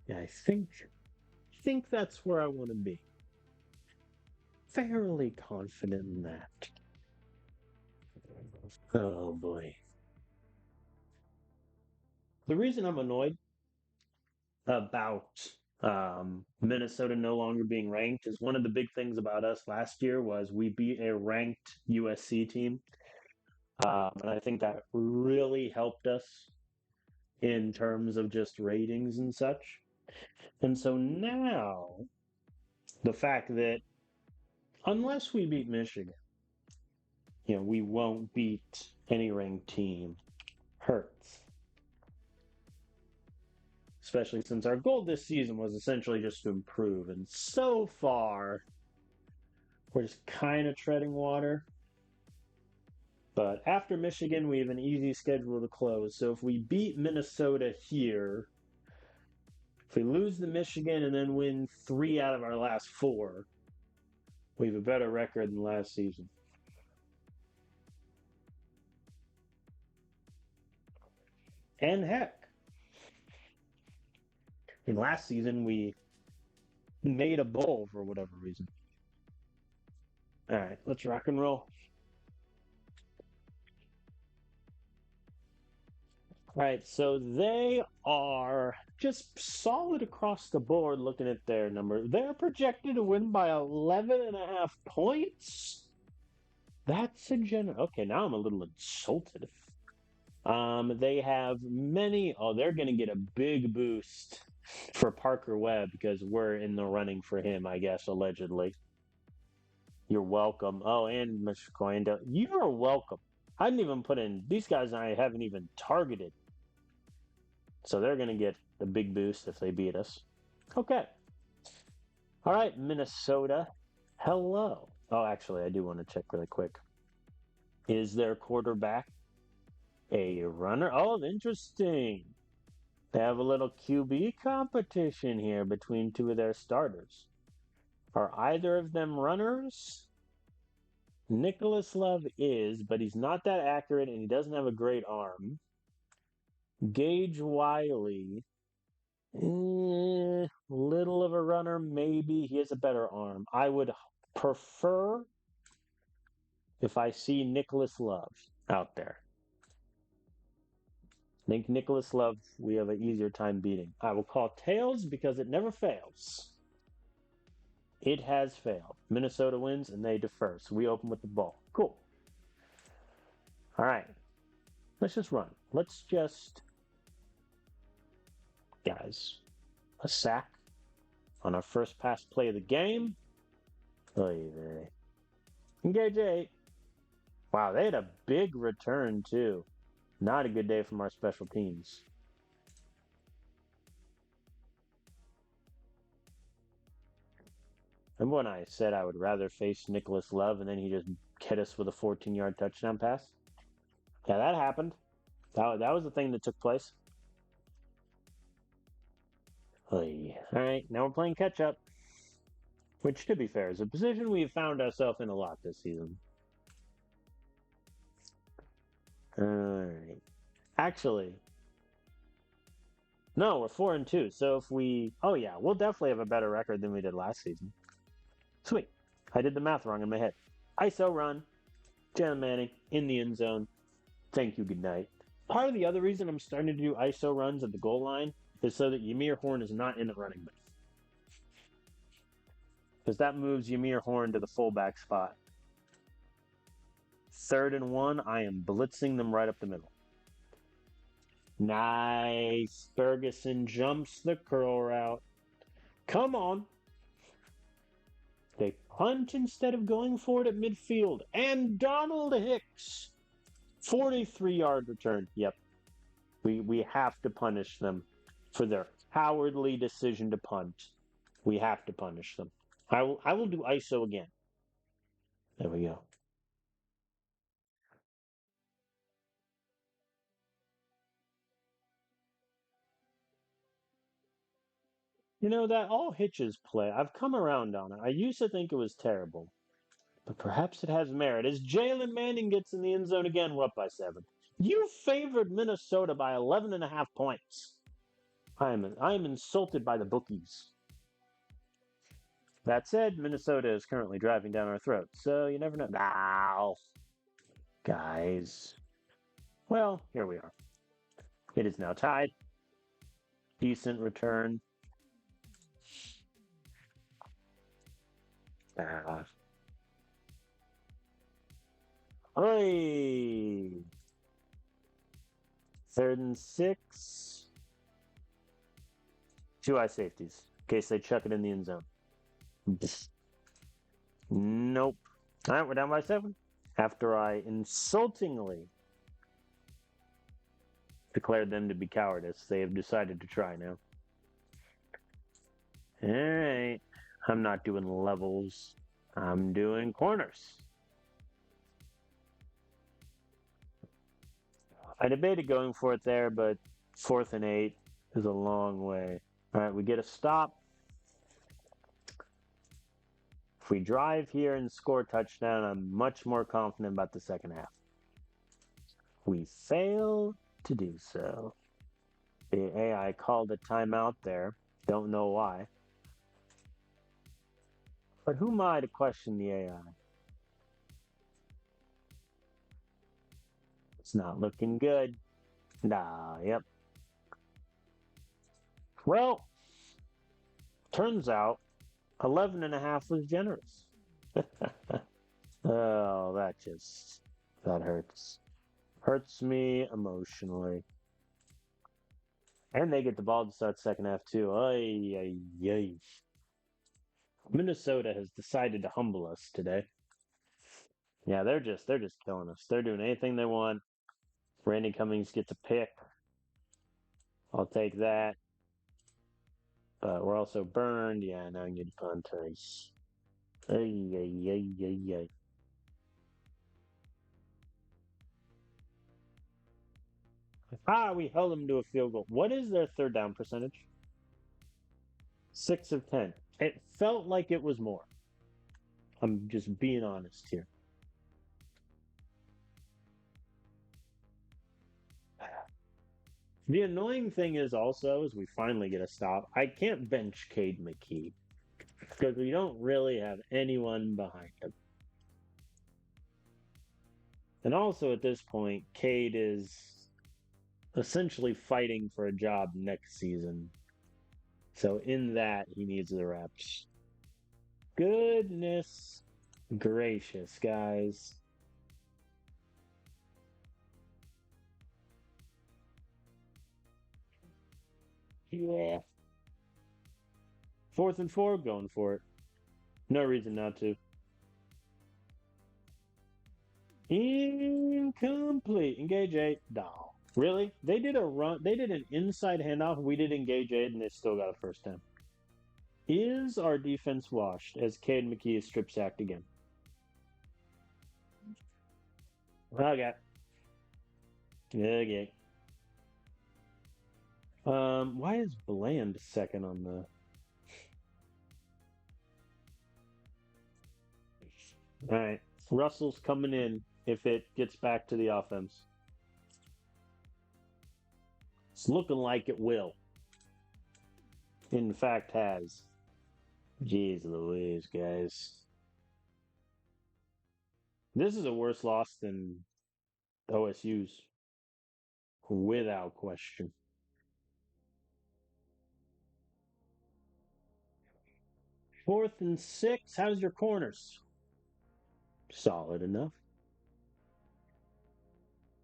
Yeah, I think that's where I want to be. Fairly confident in that. Oh boy. The reason I'm annoyed about Minnesota no longer being ranked is one of the big things about us last year was we beat a ranked USC team. And I think that really helped us in terms of just ratings and such. And so now, the fact that unless we beat Michigan, we won't beat any ranked team hurts. Especially since our goal this season was essentially just to improve. And so far, we're just kind of treading water. But after Michigan, we have an easy schedule to close. So if we beat Minnesota here, if we lose to Michigan and then win 3 out of our last 4, we have a better record than last season. And heck, in last season, we made a bowl for whatever reason. All right, let's rock and roll. All right, so they are just solid across the board looking at their number. They're projected to win by 11.5 points. That's a okay, now I'm a little insulted. They have many. Oh, they're going to get a big boost for Parker Webb because we're in the running for him, I guess, allegedly. You're welcome. Oh, and Mr. Coinda, you're welcome. I didn't even put in, these guys I haven't even targeted. So they're going to get a big boost if they beat us. Okay. All right, Minnesota. Hello. Oh, actually, I do want to check really quick. Is their quarterback a runner? Oh, interesting. They have a little QB competition here between 2 of their starters. Are either of them runners? Nicholas Love is, but he's not that accurate and he doesn't have a great arm. Gage Wiley, little of a runner, maybe. He has a better arm. I would prefer if I see Nicholas Love out there. I think Nicholas Love, we have an easier time beating. I will call tails because it never fails. It has failed. Minnesota wins and they defer. So we open with the ball. Cool. All right. Let's just run. Let's just, guys, a sack on our first pass play of the game. Engage 8. Wow, they had a big return too. Not a good day from our special teams. Remember when I said I would rather face Nicholas Love and then he just hit us with a 14-yard touchdown pass? Yeah, that happened. That was the thing that took place. All right, now we're playing catch-up. Which, to be fair, is a position we've found ourselves in a lot this season. All right. Actually, no, we're 4-2. So if we, oh yeah, we'll definitely have a better record than we did last season. Sweet. I did the math wrong in my head. ISO run, Jalen Manning in the end zone. Thank you. Good night. Part of the other reason I'm starting to do ISO runs at the goal line is so that Ymir Horn is not in the running back. Because that moves Ymir Horn to the fullback spot. 3rd and 1, I am blitzing them right up the middle. Nice. Ferguson jumps the curl route. Come on. They punt instead of going for it at midfield. And Donald Hicks. 43-yard return. Yep. We have to punish them for their cowardly decision to punt. We have to punish them. I will do ISO again. There we go. You know, that all hitches play, I've come around on it. I used to think it was terrible, but perhaps it has merit. As Jalen Manning gets in the end zone again, we're up by 7. You favored Minnesota by 11.5 points. I am insulted by the bookies. That said, Minnesota is currently driving down our throats, so you never know. Ow. Guys. Well, here we are. It is now tied. Decent return. Oi! 3rd and 6. 2 eye safeties in case they chuck it in the end zone. Nope. All right, we're down by 7. After I insultingly declared them to be cowardice, they have decided to try now. All right. I'm not doing levels. I'm doing corners. I debated going for it there, but 4th and 8 is a long way. All right, we get a stop. If we drive here and score a touchdown, I'm much more confident about the second half. We fail to do so. The AI called a timeout there. Don't know why. But who am I to question the AI? It's not looking good. Nah, yep. Well, turns out 11.5 was generous. Oh, that hurts. Hurts me emotionally. And they get the ball to start second half too. Ay, ay, ay. Minnesota has decided to humble us today. Yeah, they're just killing us. They're doing anything they want. Randy Cummings gets a pick. I'll take that. But we're also burned. Yeah, now I get punters. Ay, ay, ay, ay, ay. We held them to a field goal. What is their third down percentage? 6 of 10. It felt like it was more. I'm just being honest here. The annoying thing is also, as we finally get a stop, I can't bench Cade McKee because we don't really have anyone behind him. And also at this point, Cade is essentially fighting for a job next season. So in that, he needs the reps. Goodness gracious, guys. Yeah. 4th and 4, going for it. No reason not to. Incomplete. Engage 8. No. Really? They did a run. They did an inside handoff. We did engage 8, and they still got a first down. Is our defense washed as Cade McKee is strip sacked again? Okay. Okay. Why is Bland second on the... All right. Russell's coming in if it gets back to the offense. It's looking like it will. In fact, has. Jeez Louise, guys. This is a worse loss than OSU's, without question. 4th and 6. How's your corners? Solid enough.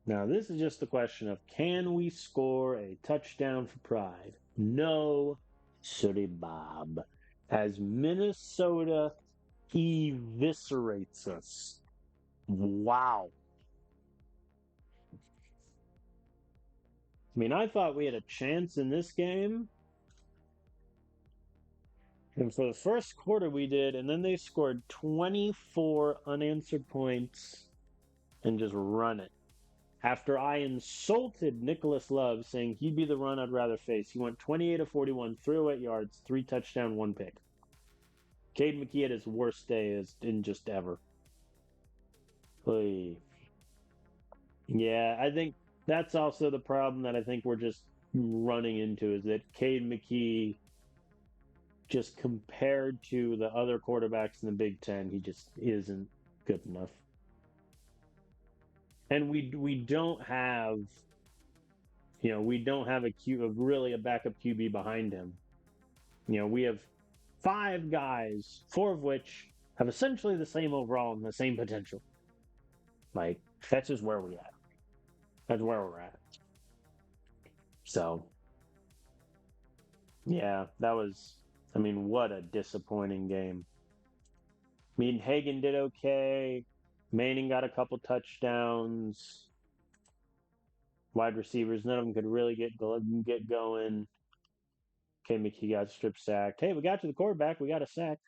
Now, this is just the question of, can we score a touchdown for pride? No, sooty Bob. As Minnesota eviscerates us. Wow. I mean, I thought we had a chance in this game. And for the first quarter, we did. And then they scored 24 unanswered points and just run it. After I insulted Nicholas Love, saying he'd be the run I'd rather face, he went 28 of 41, 308 yards, 3 touchdown, 1 pick. Cade McKee had his worst day in just ever. Oy. Yeah, I think that's also the problem that I think we're just running into, is that Cade McKee, just compared to the other quarterbacks in the Big Ten, he just isn't good enough. And we don't have, we don't have really a backup QB behind him. We have 5 guys, 4 of which have essentially the same overall and the same potential. Like, that's just where we're at. That's where we're at. So, yeah, that was, what a disappointing game. Hagen did okay. Manning got a couple touchdowns. Wide receivers, none of them could really get going. Okay, McKee got strip sacked. Hey, we got to the quarterback. We got a sack.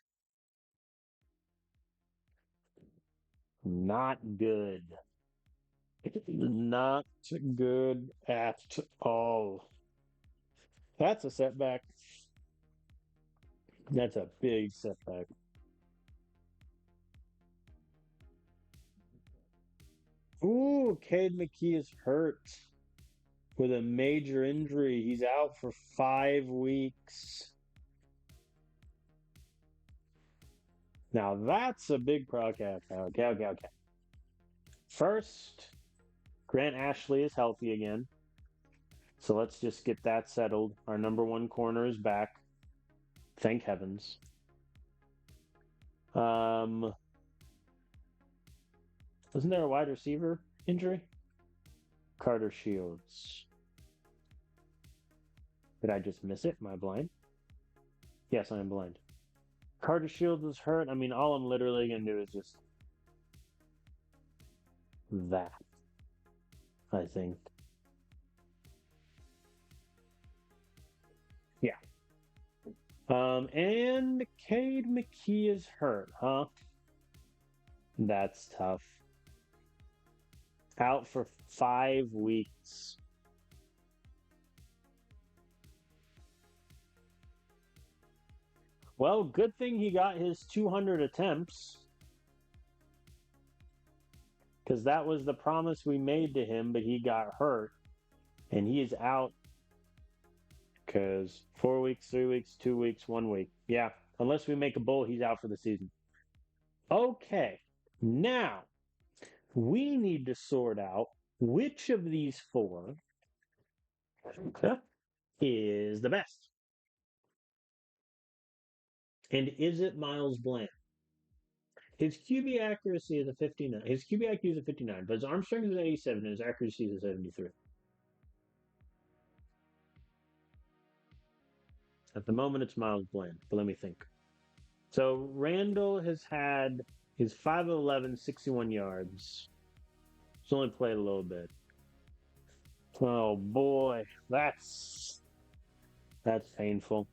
Not good. Not good at all. That's a setback. That's a big setback. Ooh, Cade McKee is hurt with a major injury. He's out for 5 weeks. Now that's a big problem. Okay. First, Grant Ashley is healthy again. So let's just get that settled. Our number 1 corner is back. Thank heavens. Wasn't there a wide receiver injury? Carter Shields. Did I just miss it? Am I blind? Yes, I am blind. Carter Shields is hurt. All I'm literally going to do is just that, I think. Yeah. And Cade McKee is hurt, huh? That's tough. Out for 5 weeks. Well, good thing he got his 200 attempts. Because that was the promise we made to him, but he got hurt. And he is out. Because 4 weeks, 3 weeks, 2 weeks, 1 week. Yeah, unless we make a bowl, he's out for the season. Okay, now we need to sort out which of these 4 is the best. And is it Miles Bland? His QB accuracy is a 59. His QB IQ is a 59, but his arm strength is 87 and his accuracy is a 73. At the moment, it's Miles Bland, but let me think. So Randall has had his 5'11", 61 yards. He's only played a little bit. Oh boy, that's painful.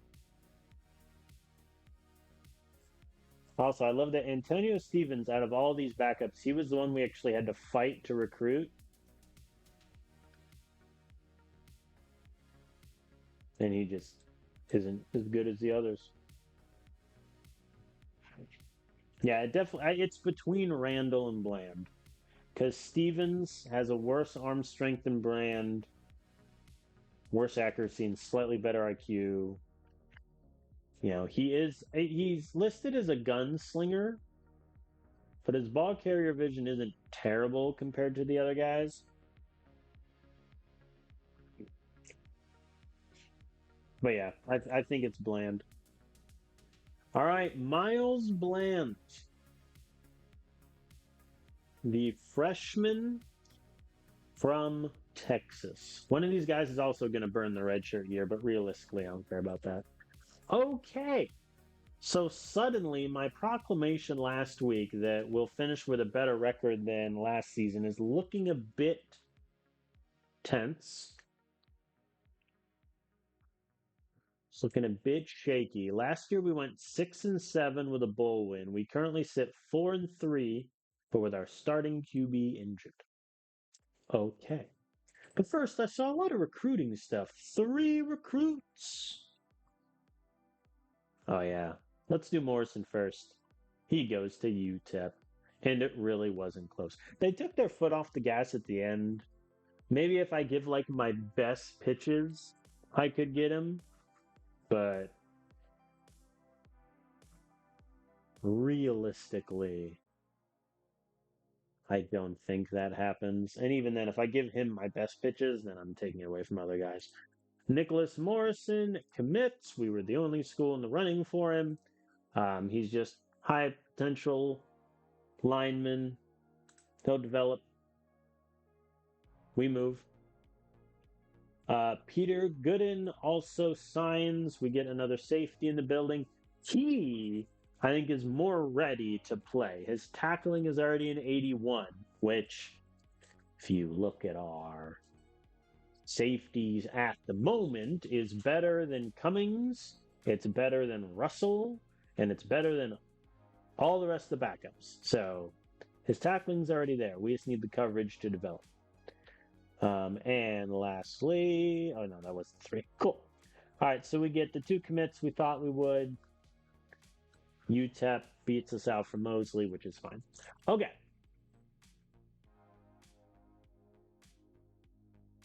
Also, I love that Antonio Stevens, out of all these backups, he was the one we actually had to fight to recruit. And he just isn't as good as the others. Yeah, it's between Randall and Bland. Because Stevens has a worse arm strength than Bland. worse accuracy and slightly better IQ. He's listed as a gunslinger, but his ball carrier vision isn't terrible compared to the other guys. But yeah, I think it's Bland. All right, Miles Bland, the freshman from Texas. One of these guys is also going to burn the redshirt year, but realistically, I don't care about that. Okay, so suddenly my proclamation last week that we'll finish with a better record than last season is looking a bit tense. It's looking a bit shaky. Last year we went 6-7 with a bowl win. We currently sit 4-3, but with our starting QB injured. Okay. But first, I saw a lot of recruiting stuff. 3 recruits. Oh, yeah. Let's do Morrison first. He goes to UTEP. And it really wasn't close. They took their foot off the gas at the end. Maybe if I give like my best pitches, I could get him. But realistically, I don't think that happens. And even then, if I give him my best pitches, then I'm taking it away from other guys. Nicholas Morrison commits. We were the only school in the running for him. He's just high potential lineman. He'll develop. We move. Peter Gooden also signs. We get another safety in the building. He, I think, is more ready to play. His tackling is already an 81, which, if you look at our safeties at the moment, is better than Cummings, it's better than Russell, and it's better than all the rest of the backups. So his tackling's already there. We just need the coverage to develop. And lastly, oh no, that was 3. Cool. All right, so we get the 2 commits we thought we would. UTEP beats us out for Mosley, which is fine. Okay.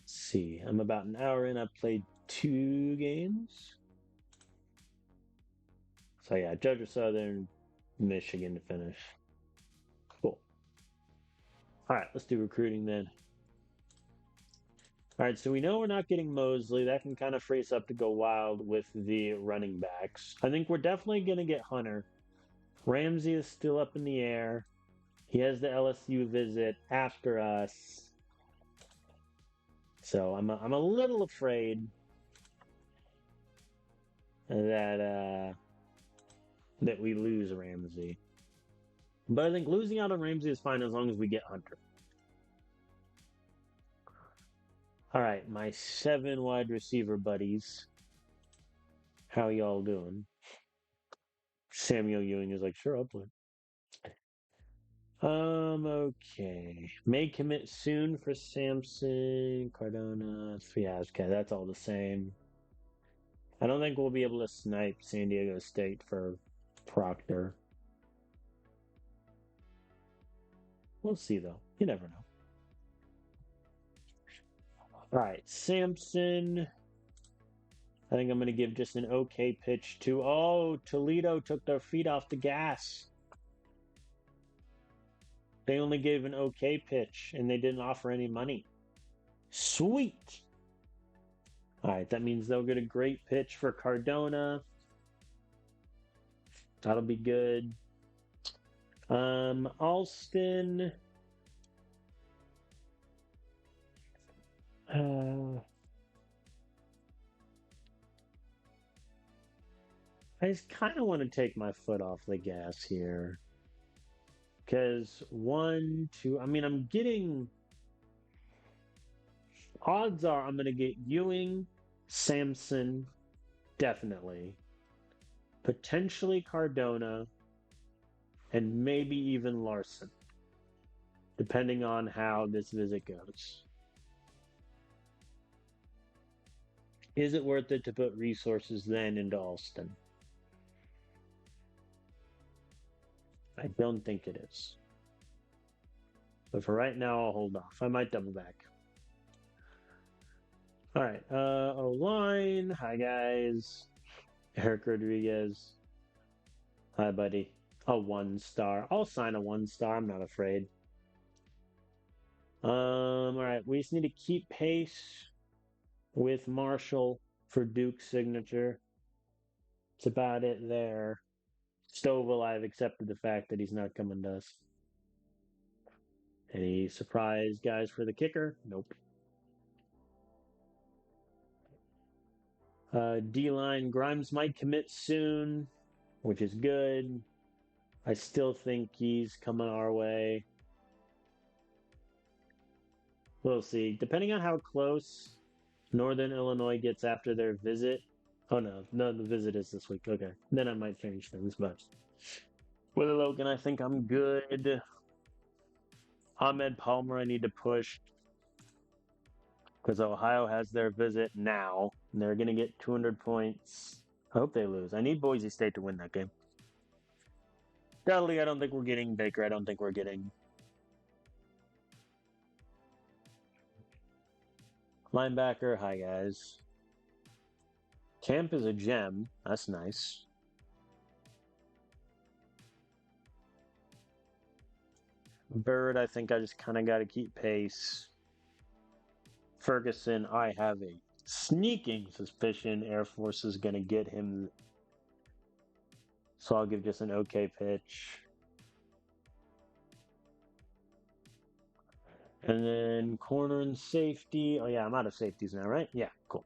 Let's see. I'm about an hour in. I've played 2 games. So yeah, Georgia Southern, Michigan to finish. Cool. All right, let's do recruiting then. All right, so we know we're not getting Mosley. That can kind of free us up to go wild with the running backs. I think we're definitely going to get Hunter. Ramsey is still up in the air. He has the LSU visit after us. So I'm a little afraid that we lose Ramsey. But I think losing out on Ramsey is fine as long as we get Hunter. All right, my 7 wide receiver buddies. How y'all doing? Samuel Ewing is like, sure, I'll play. Okay. May commit soon for Samson, Cardona. Yeah, okay, that's all the same. I don't think we'll be able to snipe San Diego State for Proctor. We'll see, though. You never know. All right, Samson. I think I'm going to give just an okay pitch to... Oh, Toledo took their feet off the gas. They only gave an okay pitch, and they didn't offer any money. Sweet! All right, that means they'll get a great pitch for Cardona. That'll be good. Alston. I just kind of want to take my foot off the gas here. Because 1, 2, I mean, I'm getting... Odds are I'm going to get Ewing, Samson, definitely. Potentially Cardona, and maybe even Larson. Depending on how this visit goes. Is it worth it to put resources then into Alston? I don't think it is. But for right now, I'll hold off. I might double back. All right. O-line. Hi, guys. Eric Rodriguez. Hi, buddy. A 1 star. I'll sign a 1 star. I'm not afraid. All right. We just need to keep pace with Marshall for Duke's signature. It's about it there. Stovall, I've accepted the fact that he's not coming to us. Any surprise guys for the kicker? Nope. D-line, Grimes might commit soon, which is good. I still think he's coming our way. We'll see. Depending on how close Northern Illinois gets after their visit. Oh no, the visit is this week. Okay, then I might change things. But with Logan, I think I'm good. Ahmed Palmer, I need to push because Ohio has their visit now, and they're gonna get 200 points. I hope they lose. I need Boise State to win that game. Dudley, I don't think we're getting Baker. I don't think we're getting linebacker. Hi guys. Camp is a gem. That's nice. Bird, I think I just kind of got to keep pace. Ferguson, I have a sneaking suspicion Air Force is going to get him. So I'll give just an okay pitch. And then corner and safety. Oh, yeah, I'm out of safeties now, right? Yeah, cool.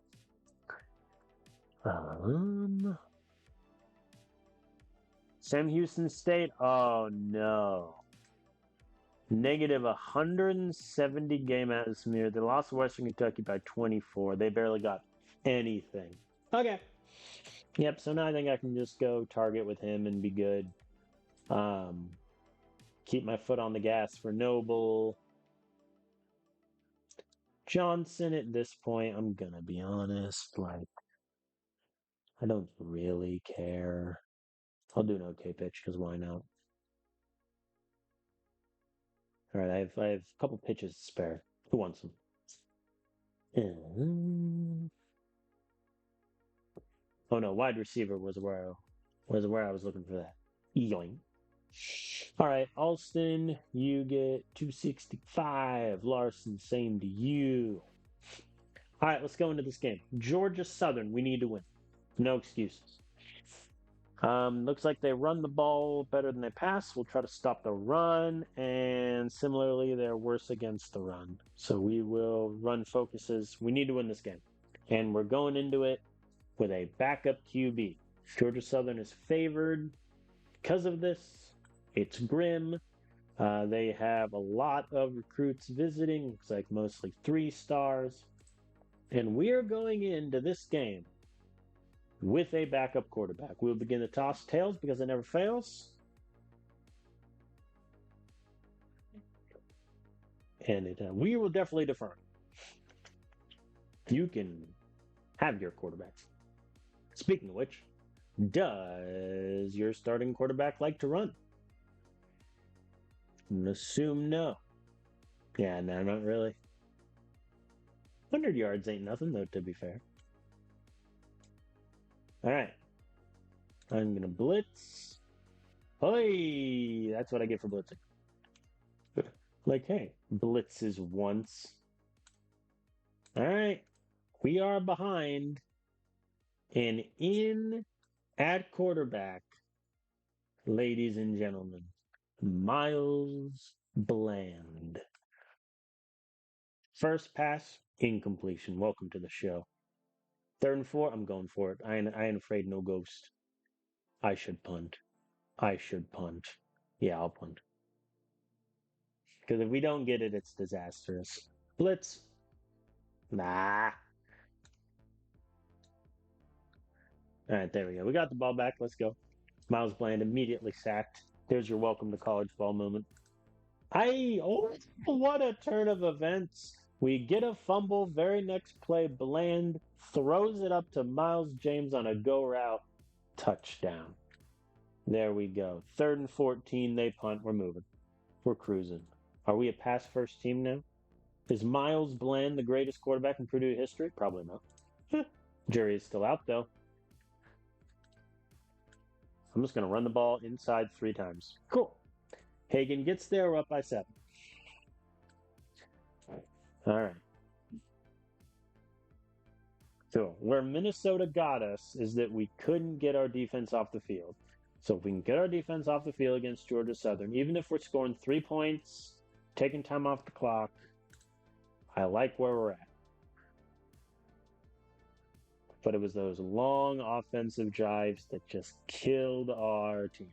Sam Houston State. Oh, no. Negative 170 game atmosphere. They lost to Western Kentucky by 24. They barely got anything. Okay. Yep, so now I think I can just go target with him and be good. Keep my foot on the gas for Noble. Johnson at this point, I'm gonna be honest, like, I don't really care. I'll do an okay pitch, because why not? Alright, I have a couple pitches to spare. Who wants them? Oh no, wide receiver was where I was looking for that. Yoink. All right, Alston, you get 265. Larson, same to you. All right, let's go into this game. Georgia Southern, we need to win. No excuses. Looks like they run the ball better than they pass. We'll try to stop the run, and similarly, they're worse against the run. So we will run focuses. We need to win this game, and we're going into it with a backup QB. Georgia Southern is favored because of this. It's grim. They have a lot of recruits visiting. Looks like mostly 3 stars. And we are going into this game with a backup quarterback. We'll begin to toss tails because it never fails. And we will definitely defer. You can have your quarterback. Speaking of which, does your starting quarterback like to run? Assume no. Yeah, no, not really. 100 yards ain't nothing, though, to be fair. All right. I'm going to blitz. Hey, that's what I get for blitzing. Like, hey, blitzes once. All right. We are behind. And in at quarterback, ladies and gentlemen, Miles Bland. First pass, incompletion. Welcome to the show. 3rd and 4, I'm going for it. I ain't afraid no ghost. I should punt. Yeah, I'll punt. Because if we don't get it, it's disastrous. Blitz. Nah. All right, there we go. We got the ball back. Let's go. Miles Bland immediately sacked. There's your welcome to college ball moment. Oh, what a turn of events. We get a fumble. Very next play, Bland throws it up to Miles James on a go route. Touchdown. There we go. 3rd and 14. They punt. We're moving. We're cruising. Are we a pass first team now? Is Miles Bland the greatest quarterback in Purdue history? Probably not. Jury is still out, though. I'm just going to run the ball inside 3 times. Cool. Hagen gets there. We're up by 7. All right. So where Minnesota got us is that we couldn't get our defense off the field. So if we can get our defense off the field against Georgia Southern, even if we're scoring 3 points, taking time off the clock, I like where we're at. But it was those long offensive drives that just killed our team.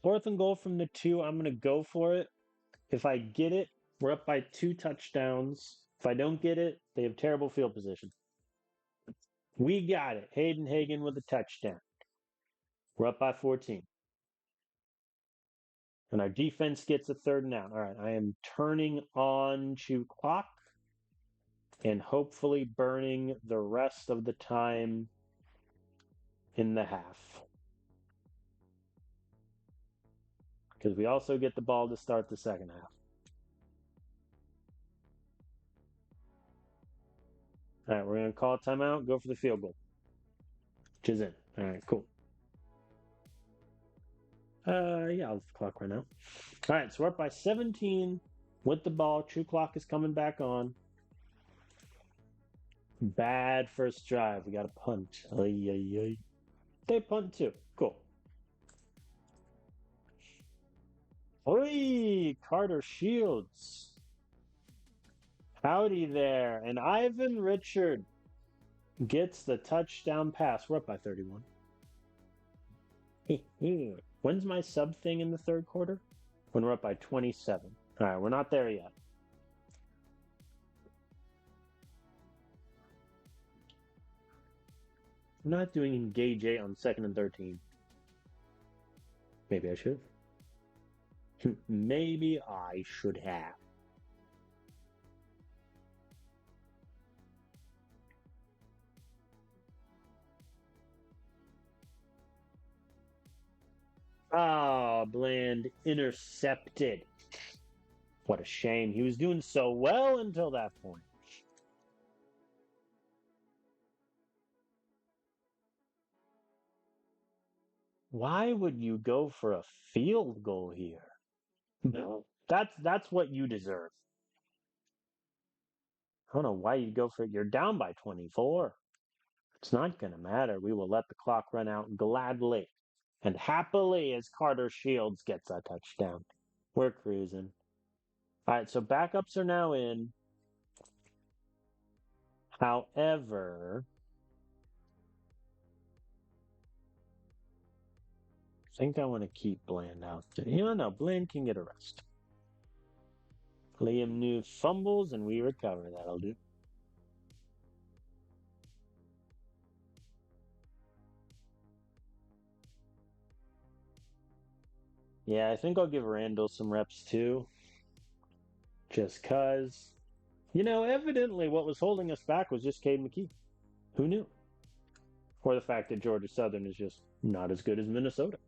Fourth and goal from the 2, I'm going to go for it. If I get it, we're up by 2 touchdowns. If I don't get it, they have terrible field position. We got it. Hayden Hagen with a touchdown. We're up by 14. And our defense gets a 3rd and out. All right, I am turning on chew clock and hopefully burning the rest of the time in the half. Because we also get the ball to start the second half. All right, we're going to call a timeout, go for the field goal. Which is in. All right, cool. Yeah, I'll clock right now. All right, so we're up by 17 with the ball. True clock is coming back on. Bad first drive. We got a punt. Ay, ay, ay. They punt too. Cool. Oi, Carter Shields. Howdy there. And Ivan Richard gets the touchdown pass. We're up by 31. When's my sub thing in the 3rd quarter? When we're up by 27. All right, we're not there yet. I'm not doing engage 8 on 2nd and 13. Maybe I should. Maybe I should have. Ah, Bland intercepted. What a shame. He was doing so well until that point. Why would you go for a field goal here? No. That's what you deserve. I don't know why you go for it. You're down by 24. It's not going to matter. We will let the clock run out gladly and happily as Carter Shields gets a touchdown. We're cruising. All right, so backups are now in. However, I think I want to keep Bland out there. You know, Bland can get a rest. Liam New fumbles and we recover. That'll do. Yeah, I think I'll give Randall some reps too. Just cuz. You know, evidently what was holding us back was just Cade McKee. Who knew? Or the fact that Georgia Southern is just not as good as Minnesota.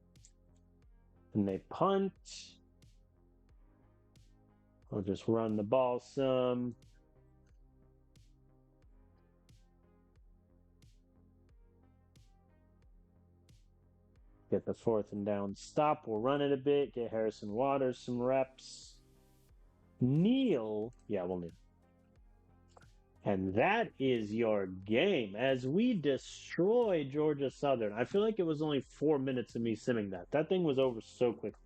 And they punt. I'll just run the ball some. Get the 4th and down stop. We'll run it a bit. Get Harrison Waters some reps. Neal. Yeah, we'll need. And that is your game as we destroy Georgia Southern. I feel like it was only 4 minutes of me simming that. That thing was over so quickly.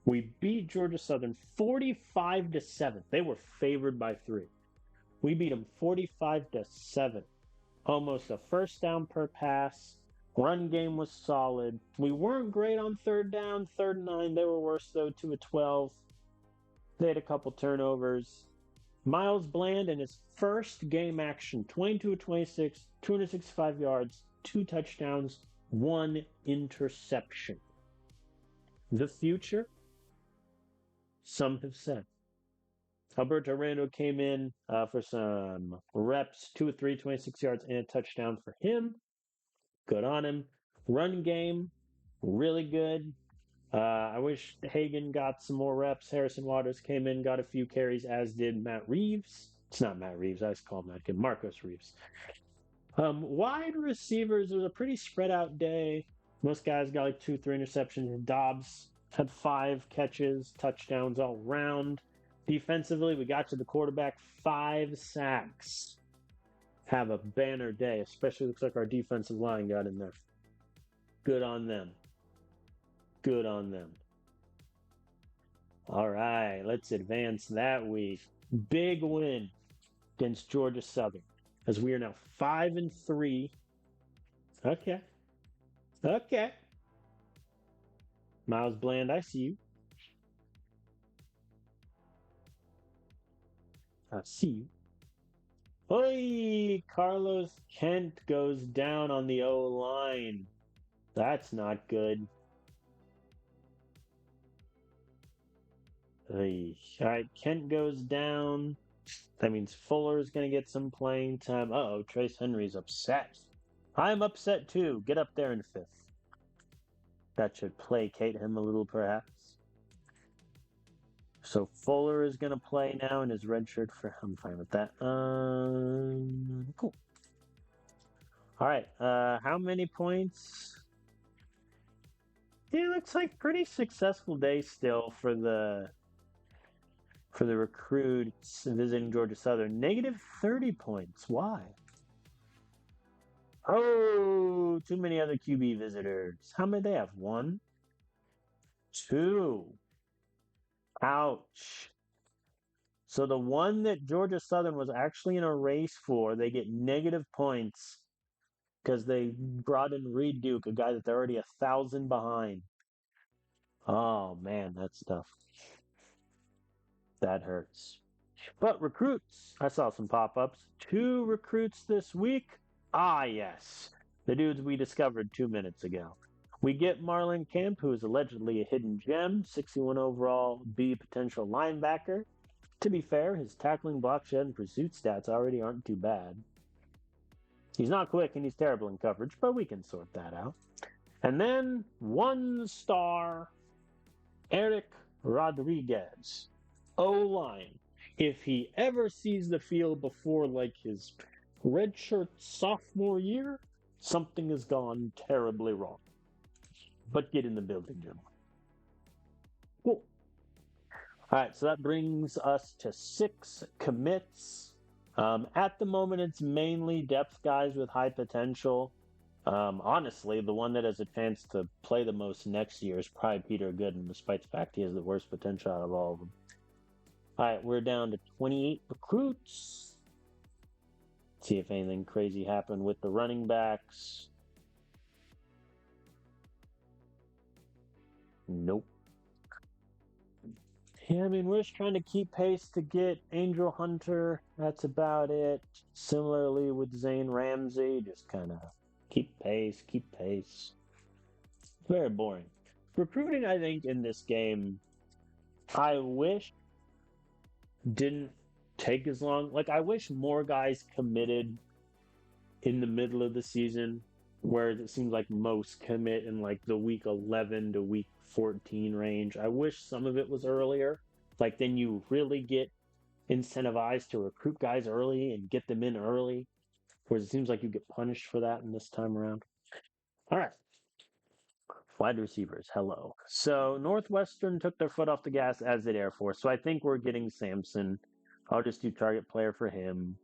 We beat Georgia Southern 45-7. They were favored by 3. We beat them 45-7. Almost a first down per pass. Run game was solid. We weren't great on 3rd down, 3rd and 9. They were worse though, 2 of 12. They had a couple turnovers. Miles Bland in his first game action, 22 of 26, 265 yards, 2 touchdowns, 1 interception. The future, some have said. Alberto Rando came in for some reps, 2 of 3, 26 yards, and a touchdown for him. Good on him. Run game, really good. I wish Hagan got some more reps. Harrison Waters came in, got a few carries, as did Matt Reeves. It's not Matt Reeves. I just call him that kid, Marcos Reeves. Wide receivers, it was a pretty spread out day. Most guys got like 2, 3 interceptions. Dobbs had 5 catches, touchdowns all round. Defensively, we got to the quarterback, 5 sacks. Have a banner day, especially looks like our defensive line got in there. Good on them. Good on them. All right, let's advance that week. Big win against Georgia Southern, as we are now 5-3. Okay. Okay. Miles Bland, I see you. I see you. Oi! Carlos Kent goes down on the O line. That's not good. Oy. All right, Kent goes down. That means Fuller's going to get some playing time. Uh-oh, Trace Henry's upset. I'm upset too. Get up there in fifth. That should placate him a little, perhaps. So Fuller is going to play now in his red shirt. I'm fine with that. Cool. All right. How many points? It looks like pretty successful day still for the recruits visiting Georgia Southern. Negative 30 points. Why? Oh, too many other QB visitors. How many they have? 1, 2. Ouch. So the one that Georgia Southern was actually in a race for, they get negative points because they brought in Reed Duke, a guy that they're already 1,000 behind. Oh man, that's tough. That hurts. But recruits, I saw some pop-ups. 2 recruits this week. Ah, yes. The dudes we discovered 2 minutes ago. We get Marlon Kemp, who is allegedly a hidden gem, 61 overall B potential linebacker. To be fair, his tackling, block shed, and pursuit stats already aren't too bad. He's not quick and he's terrible in coverage, but we can sort that out. And then 1 star, Eric Rodriguez, O-line. If he ever sees the field before like his redshirt sophomore year, something has gone terribly wrong. But get in the building, gentlemen. Cool. All right, so that brings us to 6 commits. At the moment, it's mainly depth guys with high potential. Honestly, the one that has a chance to play the most next year is probably Peter Gooden, despite the fact he has the worst potential out of all of them. All right, we're down to 28 recruits. See if anything crazy happened with the running backs. Nope. Yeah, I mean, we're just trying to keep pace to get Angel Hunter. That's about it. Similarly with Zane Ramsey, just kind of keep pace, keep pace. Very boring. Recruiting, I think, in this game, I wish didn't take as long. Like, I wish more guys committed in the middle of the season, whereas it seems like most commit in like the week 11 to week 14 range. I wish some of it was earlier. Like, then you really get incentivized to recruit guys early and get them in early, whereas it seems like you get punished for that in this time around. All right. Wide receivers, hello. So Northwestern took their foot off the gas, as did Air Force. So I think we're getting Sampson. I'll just do target player for him.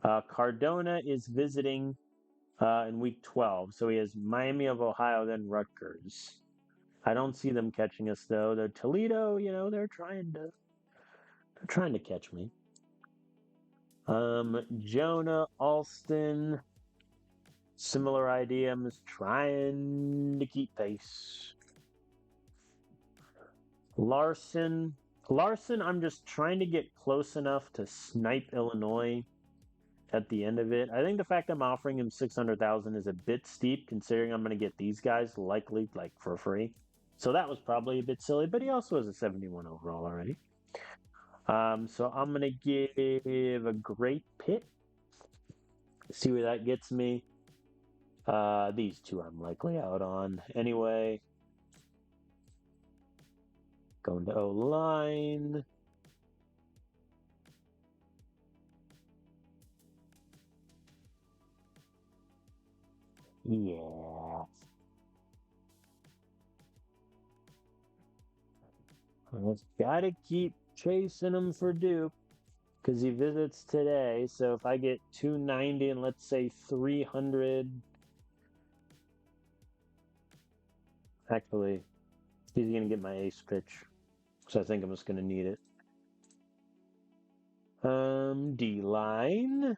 Cardona is visiting in week 12. So he has Miami of Ohio, then Rutgers. I don't see them catching us though. The Toledo, they're trying to catch me. Jonah, Alston, similar idea. I'm just trying to keep pace. Larson, I'm just trying to get close enough to snipe Illinois at the end of it. I think the fact I'm offering him 600,000 is a bit steep, considering I'm going to get these guys likely like for free. So that was probably a bit silly, but he also has a 71 overall already. So I'm going to give a great pick. See where that gets me. These two I'm likely out on. Anyway, going to O-line. Yeah. I've got to keep chasing him for Duke because he visits today. So if I get 290 and let's say 300, actually, he's going to get my ace pitch. So I think I'm just going to need it. D-line.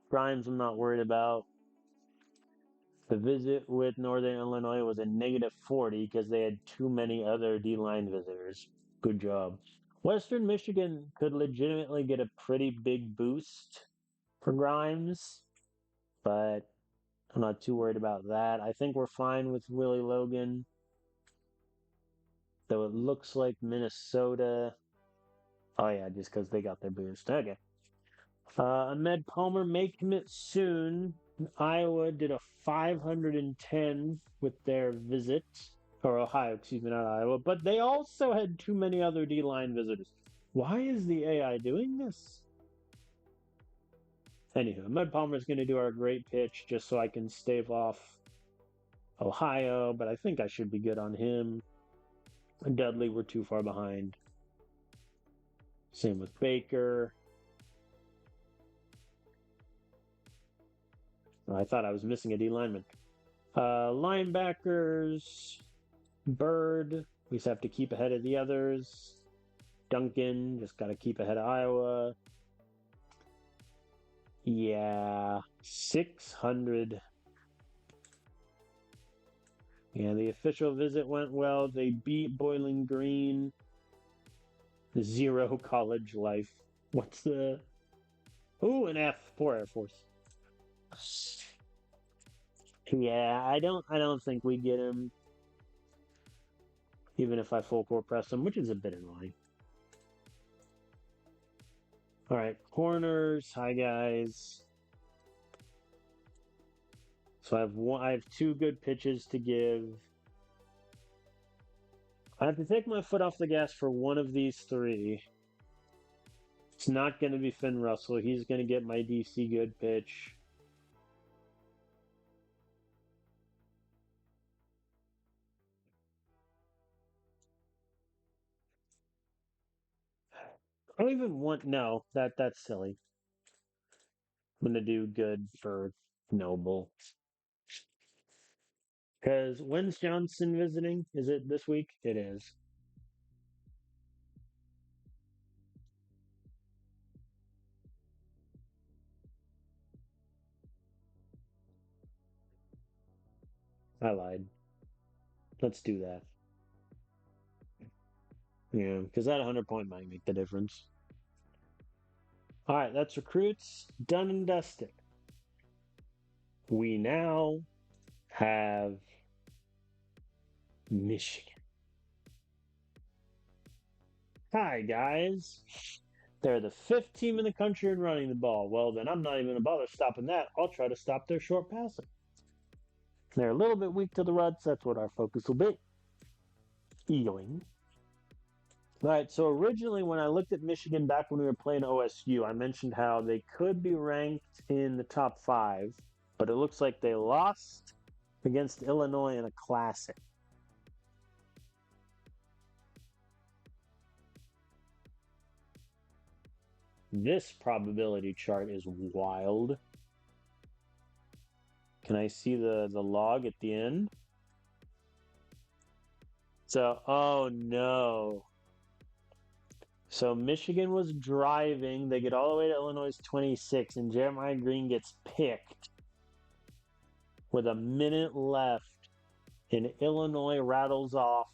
Grimes, I'm not worried about. The visit with Northern Illinois was a -40 because they had too many other D-line visitors. Good job. Western Michigan could legitimately get a pretty big boost for Grimes, but I'm not too worried about that. I think we're fine with Willie Logan, though it looks like Minnesota. Oh, yeah, just because they got their boost. Okay. Ahmed Palmer may commit soon. Iowa did a 510 with their visit, or Ohio, excuse me, not Iowa, but they also had too many other D line visitors. Why is the AI doing this? Anywho, Ahmed Palmer is going to do our great pitch just so I can stave off Ohio, but I think I should be good on him. Dudley, we're too far behind. Same with Baker. I thought I was missing a D lineman. Linebackers, Bird, we just have to keep ahead of the others. Duncan, just got to keep ahead of Iowa. Yeah, 600. Yeah, the official visit went well. They beat Boiling Green. Zero college life. What's the... Ooh, an F. Poor Air Force. Yeah, I don't think we get him. Even if I full court press him, which is a bit annoying. All right, corners. Hi guys. So I have two good pitches to give. I have to take my foot off the gas for one of these three. It's not going to be Finn Russell. He's going to get my DC good pitch. I don't even want no. That's silly. I'm gonna do good for Noble. Because when's Johnson visiting? Is it this week? It is. I lied. Let's do that. Yeah, because that 100 point might make the difference. All right, that's recruits done and dusted. We now have Michigan. Hi, guys. They're the fifth team in the country in running the ball. Well, then I'm not even going to bother stopping that. I'll try to stop their short passing. They're a little bit weak to the ruts. That's what our focus will be. Egoing. All right, so originally when I looked at Michigan back when we were playing OSU, I mentioned how they could be ranked in the top 5, but it looks like they lost against Illinois in a classic. This probability chart is wild. Can I see the log at the end? So, oh no. So Michigan was driving. They get all the way to Illinois 26, and Jeremiah Green gets picked with a minute left. And Illinois rattles off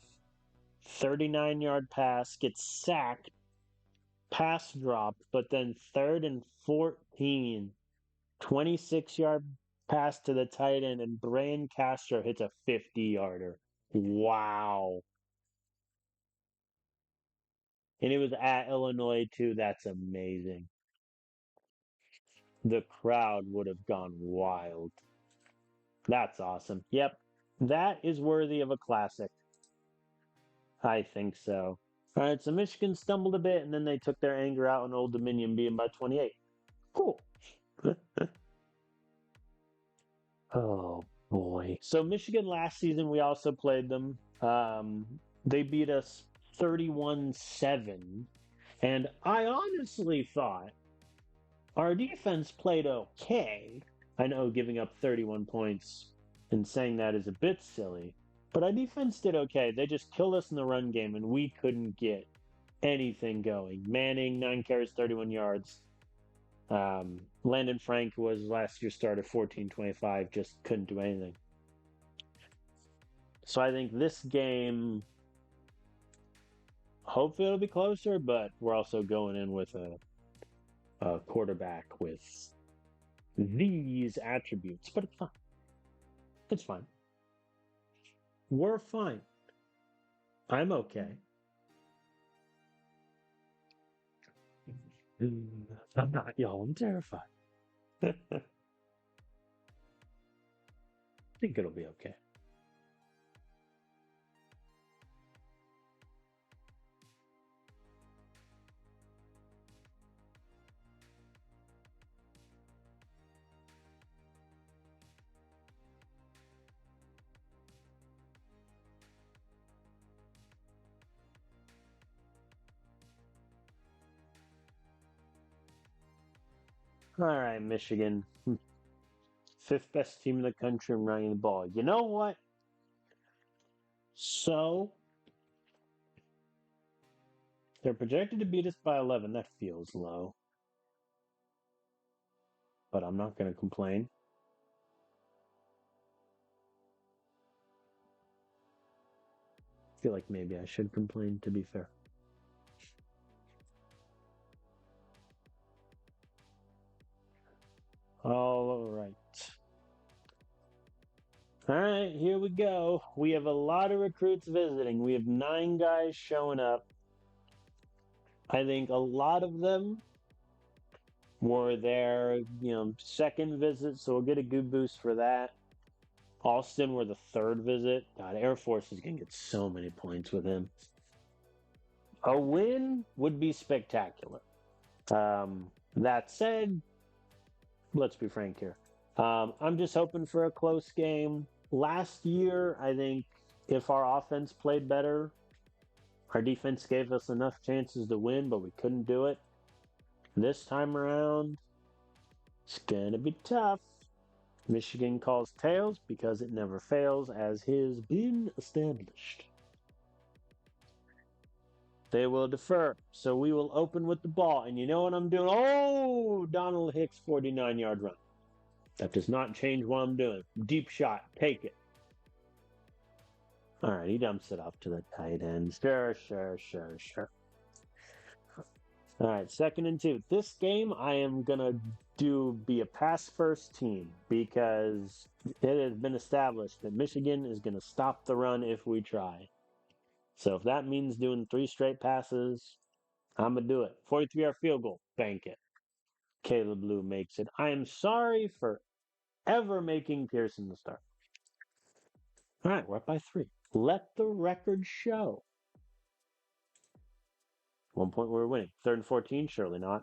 39-yard pass, gets sacked, pass dropped, but then 3rd and 14, 26-yard pass to the tight end, and Brian Castro hits a 50-yarder. Wow. And it was at Illinois, too. That's amazing. The crowd would have gone wild. That's awesome. Yep. That is worthy of a classic. I think so. All right, so Michigan stumbled a bit, and then they took their anger out on Old Dominion, beating by 28. Cool. Oh boy. So Michigan last season, we also played them. They beat us 31-7, and I honestly thought our defense played okay. I know giving up 31 points and saying that is a bit silly, but our defense did okay. They just killed us in the run game, and we couldn't get anything going. Manning, 9 carries, 31 yards. Landon Frank was last year's starter, 14-25, just couldn't do anything. So I think this game, hopefully it'll be closer, but we're also going in with a quarterback with these attributes. But it's fine. It's fine. We're fine. I'm okay. I'm not, y'all. I'm terrified. I think it'll be okay. All right, Michigan. Fifth best team in the country and running the ball. You know what? So they're projected to beat us by 11. That feels low, but I'm not going to complain. I feel like maybe I should complain, to be fair. All right. All right, here we go. We have a lot of recruits visiting. We have 9 guys showing up. I think a lot of them were their, second visit, so we'll get a good boost for that. Austin were the third visit. God, Air Force is going to get so many points with him. A win would be spectacular. That said, let's be frank here. I'm just hoping for a close game. Last year, I think if our offense played better, our defense gave us enough chances to win, but we couldn't do it. This time around, it's going to be tough. Michigan calls tails because it never fails, as has been established. They will defer, so we will open with the ball. And you know what I'm doing? Oh, Donald Hicks, 49-yard run. That does not change what I'm doing. Deep shot, take it. All right, he dumps it off to the tight end. Sure. All right, 2nd and 2. This game, I am going to be a pass-first team because it has been established that Michigan is going to stop the run if we try. So if that means doing 3 straight passes, I'm going to do it. 43-yard field goal, bank it. Caleb Lou makes it. I am sorry for ever making Pearson the start. All right, we're up by 3. Let the record show. 1 point we were winning. 3rd and 14, surely not.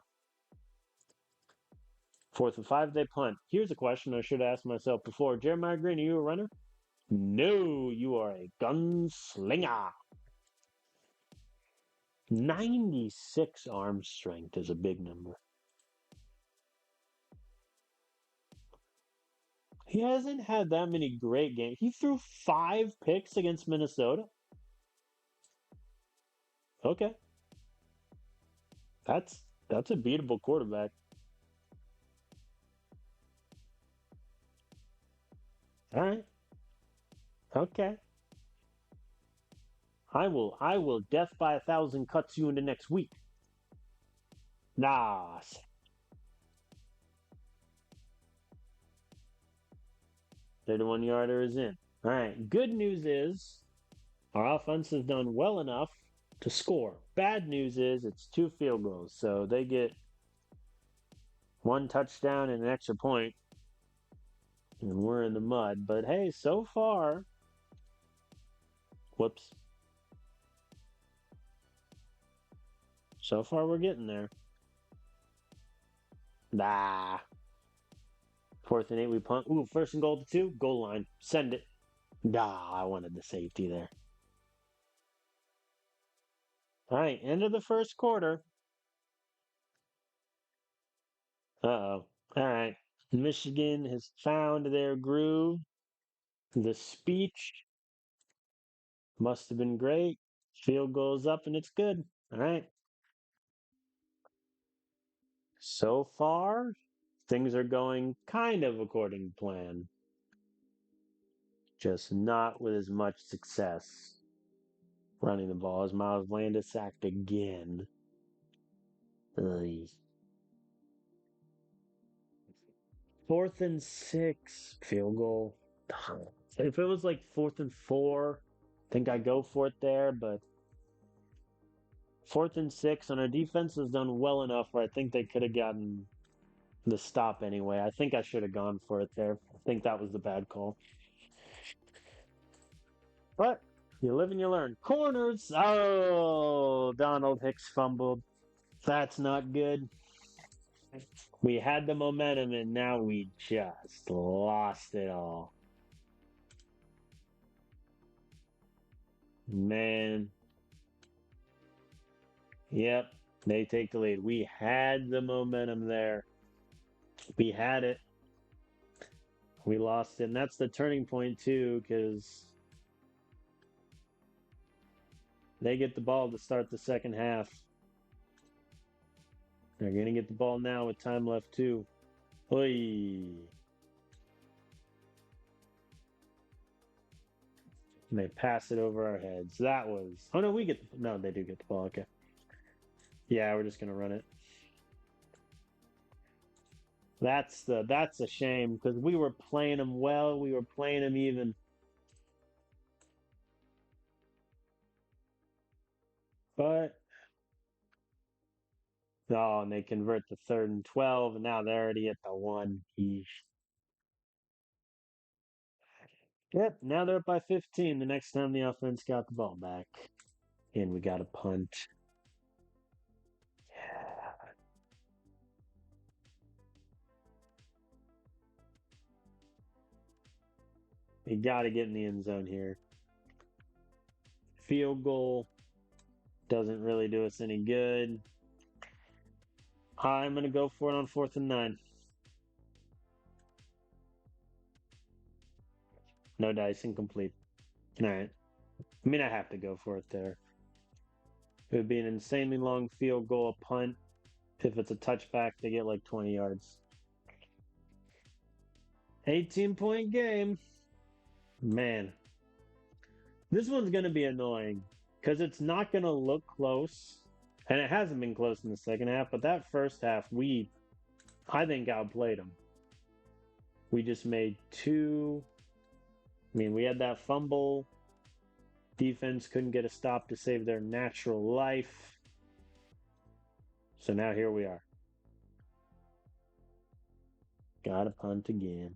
4th and 5, they punt. Here's a question I should have asked myself before. Jeremiah Green, are you a runner? No, you are a gunslinger. 96 arm strength is a big number. He hasn't had that many great games. He threw 5 picks against Minnesota. Okay. That's a beatable quarterback. All right. Okay. I will death by 1,000 cuts you into next week. Nah. 31-yarder is in. All right. Good news is our offense has done well enough to score. Bad news is it's 2 field goals, so they get One touchdown and an extra point, and we're in the mud. But hey, whoops. So far, we're getting there. Nah. 4th and 8, we punt. Ooh, 1st and goal to 2. Goal line. Send it. Nah, I wanted the safety there. All right, end of the first quarter. Uh-oh. All right. Michigan has found their groove. The speech must have been great. Field goes up and it's good. All right. So far, things are going kind of according to plan, just not with as much success running the ball as Miles Landis sacked again. Ugh. 4th and 6, field goal. If it was like 4th and 4, I think I'd go for it there, but 4th and 6, and our defense has done well enough where I think they could have gotten the stop anyway. I think I should have gone for it there. I think that was the bad call. But you live and you learn. Corners. Oh, Donald Hicks fumbled. That's not good. We had the momentum and now we just lost it all. Man. Yep. They take the lead. We had the momentum there. We had it. We lost it. And that's the turning point, too, because they get the ball to start the second half. They're going to get the ball now with time left, too. Oy. And they pass it over our heads. That was. Oh, no, we get. No, they do get the ball. Okay. Yeah, we're just going to run it. That's a shame because we were playing them well. We were playing them even. But oh, and they convert the 3rd and 12, and now they're already at the 1. Yeesh. Yep, now they're up by 15 the next time the offense got the ball back. And we got a punt. Yeah. We got to get in the end zone here. Field goal doesn't really do us any good. I'm going to go for it on 4th and 9. No dice, incomplete. All right. I mean, I have to go for it there. It would be an insanely long field goal, a punt. If it's a touchback, they get like 20 yards. 18-point game. Man. This one's going to be annoying because it's not going to look close. And it hasn't been close in the second half, but that first half, I think, outplayed them. We just made two. I mean, we had that fumble. Defense couldn't get a stop to save their natural life. So now here we are. Got to punt again.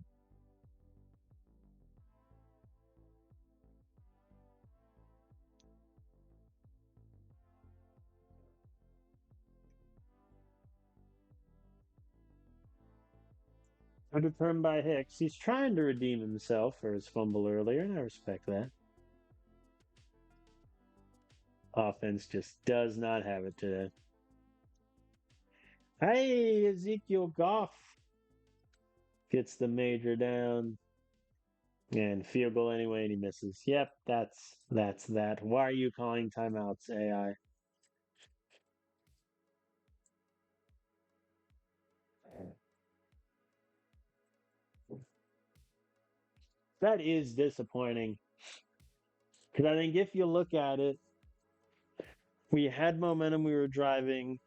Good return by Hicks. He's trying to redeem himself for his fumble earlier, and I respect that. Offense just does not have it today. Hey, Ezekiel Goff gets the major down. And field goal anyway, and he misses. Yep, that's that. Why are you calling timeouts, AI? That is disappointing. Because I think if you look at it, we had momentum, we were driving.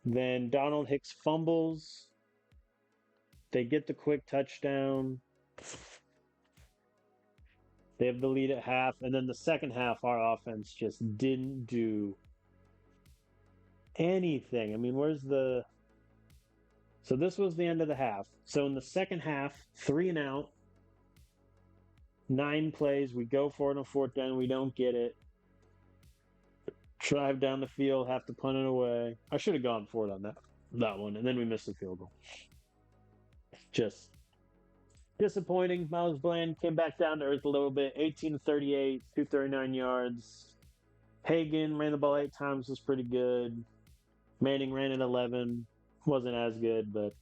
Then Donald Hicks fumbles. They get the quick touchdown. They have the lead at half. And then the second half, our offense just didn't do anything. I mean, where's the So this was the end of the half. So in the second half, 3 and out, 9 plays. We go for it on fourth down. We don't get it. Drive down the field, have to punt it away. I should have gone for it on that one, and then we missed the field goal. Just disappointing. Miles Bland came back down to earth a little bit. 18-38, 239 yards. Hagan ran the ball 8 times, was pretty good. Manning ran it 11. Wasn't as good, but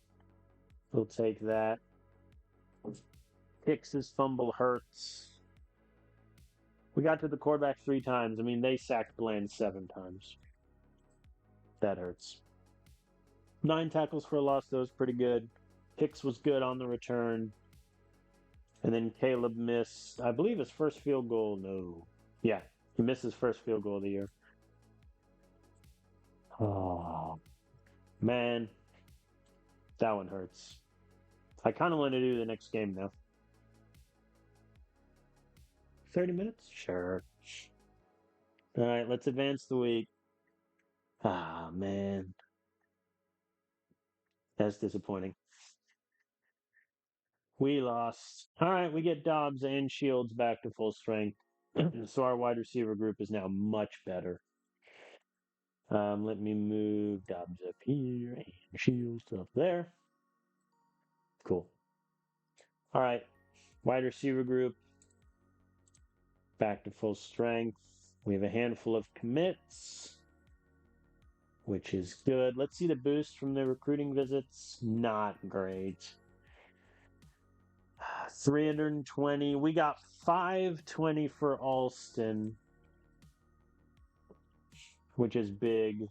we'll take that. Hicks's fumble hurts. We got to the quarterback 3 times. I mean, they sacked Bland 7 times. That hurts. 9 tackles for a loss, though, was pretty good. Hicks was good on the return. And then Caleb missed, I believe, his first field goal. No. Yeah, he missed his first field goal of the year. Oh, man. That one hurts. I kind of want to do the next game now. 30 minutes? Sure. All right, let's advance the week. Ah, man. That's disappointing. We lost. All right, we get Dobbs and Shields back to full strength. So our wide receiver group is now much better. Let me move Dobbs up here and Shields up there. Cool. All right, wide receiver group back to full strength. We have a handful of commits, which is good. Let's see the boost from the recruiting visits. Not great. 320. We got 520 for Alston, which is big.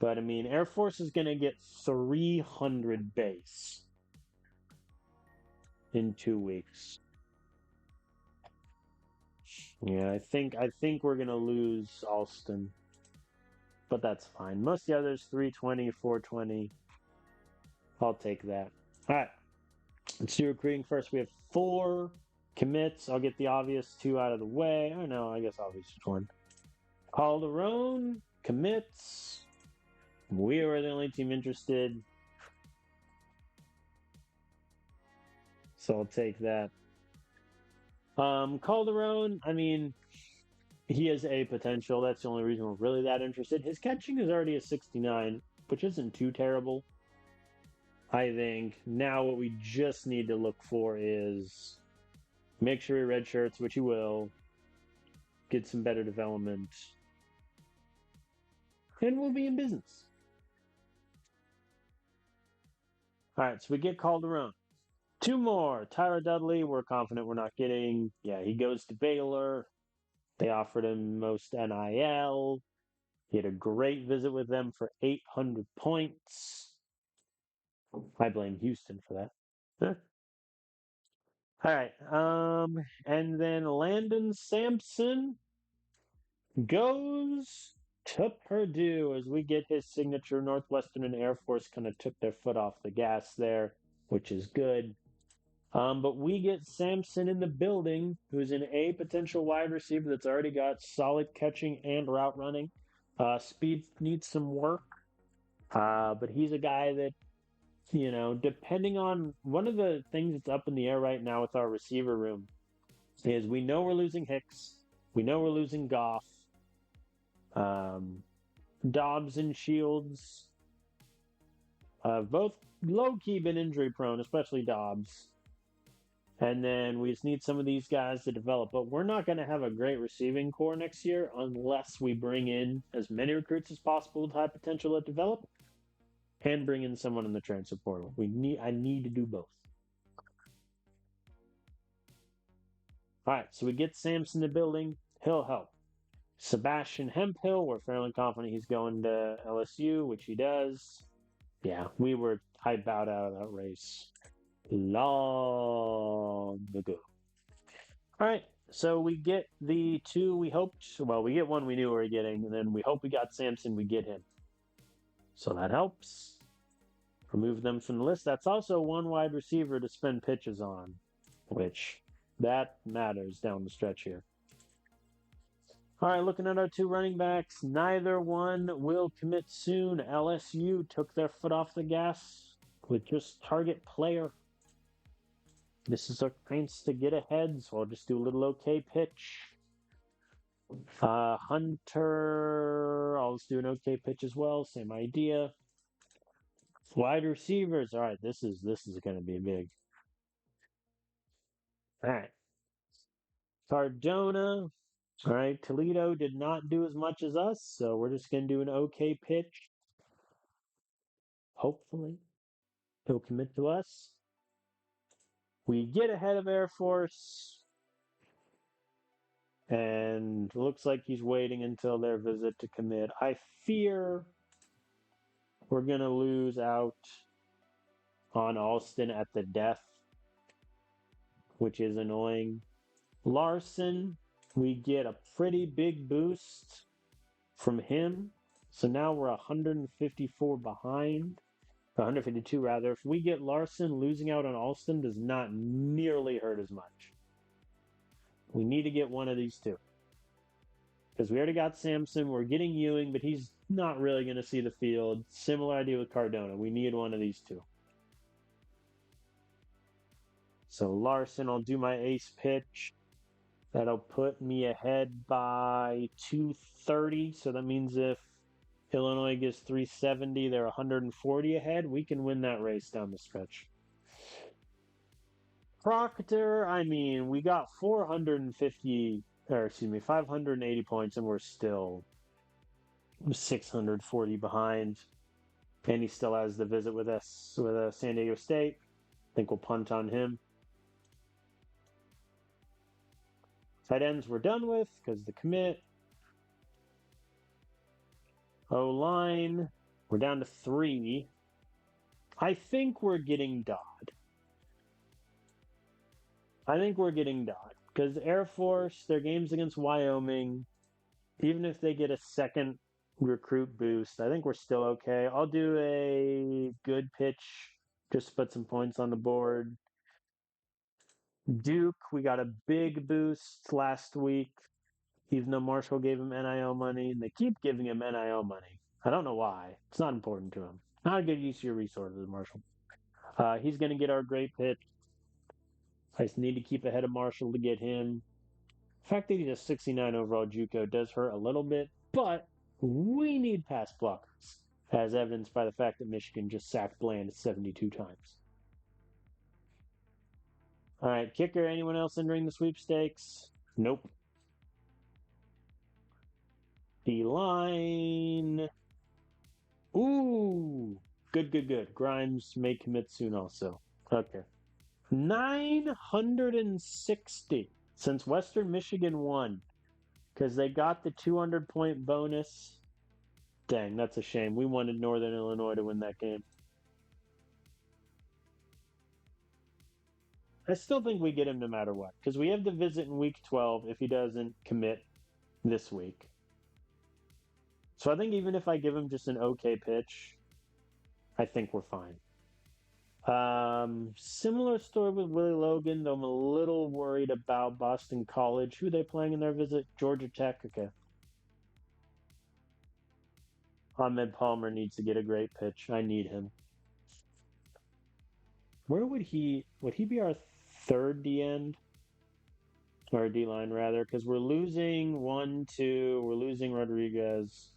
But I mean, Air Force is going to get 300 base in 2 weeks. Yeah, I think we're going to lose Alston. But that's fine. Most of the others 320, 420. I'll take that. All right. Let's do recruiting first. We have 4 commits. I'll get the obvious 2 out of the way. I know, I guess obvious 1. Calderon commits. We were the only team interested. So I'll take that. Calderon, I mean, he has a potential. That's the only reason we're really that interested. His catching is already a 69, which isn't too terrible. I think now what we just need to look for is make sure he red shirts, which he will, get some better development, and we'll be in business. All right, so we get Calderon. 2 more. Tyler Dudley, we're confident we're not getting. Yeah, he goes to Baylor. They offered him most NIL. He had a great visit with them for 800 points. I blame Houston for that. All right. And then Landon Sampson goes to Purdue as we get his signature. Northwestern and Air Force kind of took their foot off the gas there, which is good. But we get Sampson in the building, who's an A potential wide receiver that's already got solid catching and route running. Speed needs some work, but he's a guy that, you know, depending on one of the things that's up in the air right now with our receiver room is we know we're losing Hicks, we know we're losing Goff, Dobbs and Shields, both low-key been injury prone, especially Dobbs. And then we just need some of these guys to develop. But we're not going to have a great receiving core next year unless we bring in as many recruits as possible with high potential that develop and bring in someone in the transfer portal. I need to do both. All right, so we get Sampson in the building. He'll help. Sebastian Hemphill, we're fairly confident he's going to LSU, which he does. Yeah, I bowed out of that race long ago. All right, so we get the 2 we hoped. Well, we get 1 we knew we were getting, and then we hope we got Sampson, we get him. So that helps. Remove them from the list. That's also 1 wide receiver to spend pitches on, which that matters down the stretch here. All right, looking at our two running backs, neither one will commit soon. LSU took their foot off the gas with just target player. This is our chance to get ahead, so I'll just do a little okay pitch. Hunter, I'll just do an okay pitch as well. Same idea. Wide receivers. All right, this is going to be big. All right, Cardona. All right, Toledo did not do as much as us, so we're just going to do an okay pitch. Hopefully, he'll commit to us. We get ahead of Air Force, and looks like he's waiting until their visit to commit. I fear we're going to lose out on Alston at the death, which is annoying. Larson, we get a pretty big boost from him. So now we're 154 behind. 152 rather. If we get Larson, losing out on Alston does not nearly hurt as much. We need to get one of these two. Because we already got Sampson. We're getting Ewing, but he's not really going to see the field. Similar idea with Cardona. We need one of these two. So Larson, I'll do my ace pitch. That'll put me ahead by 230. So that means if Illinois gets 370, they're 140 ahead. We can win that race down the stretch. Proctor, I mean, we got 580 points, and we're still 640 behind. And he still has the visit with us with San Diego State. I think we'll punt on him. Tight ends we're done with because the commit. O-line, we're down to 3. I think we're getting Dodd. Because Air Force, their games against Wyoming, even if they get a second recruit boost, I think we're still okay. I'll do a good pitch, just put some points on the board. Duke, we got a big boost last week, even though Marshall gave him NIL money, and they keep giving him NIL money. I don't know why. It's not important to him. Not a good use of your resources, Marshall. He's going to get our great pitch. I just need to keep ahead of Marshall to get him. The fact that he's a 69 overall JUCO does hurt a little bit, but we need pass blockers, as evidenced by the fact that Michigan just sacked Bland 72 times. All right, kicker. Anyone else entering the sweepstakes? Nope. D-line. Ooh, good. Grimes may commit soon also. Okay. 960 since Western Michigan won because they got the 200-point bonus. Dang, that's a shame. We wanted Northern Illinois to win that game. I still think we get him no matter what because we have the visit in week 12 if he doesn't commit this week. So I think even if I give him just an okay pitch, I think we're fine. Similar story with Willie Logan, though I'm a little worried about Boston College. Who are they playing in their visit? Georgia Tech. Okay. Ahmed Palmer needs to get a great pitch. I need him. Where would he be our third D end? Or D line rather, because we're losing 1, 2, we're losing Rodriguez.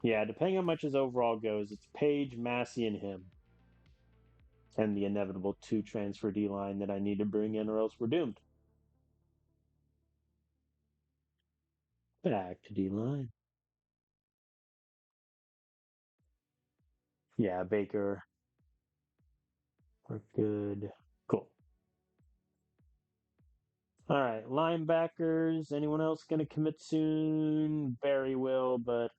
Yeah, depending on how much his overall goes, it's Page, Massey, and him. And the inevitable 2 transfer D line that I need to bring in, or else we're doomed. Back to D line. Yeah, Baker. We're good. Cool. All right, linebackers. Anyone else going to commit soon? Barry will, but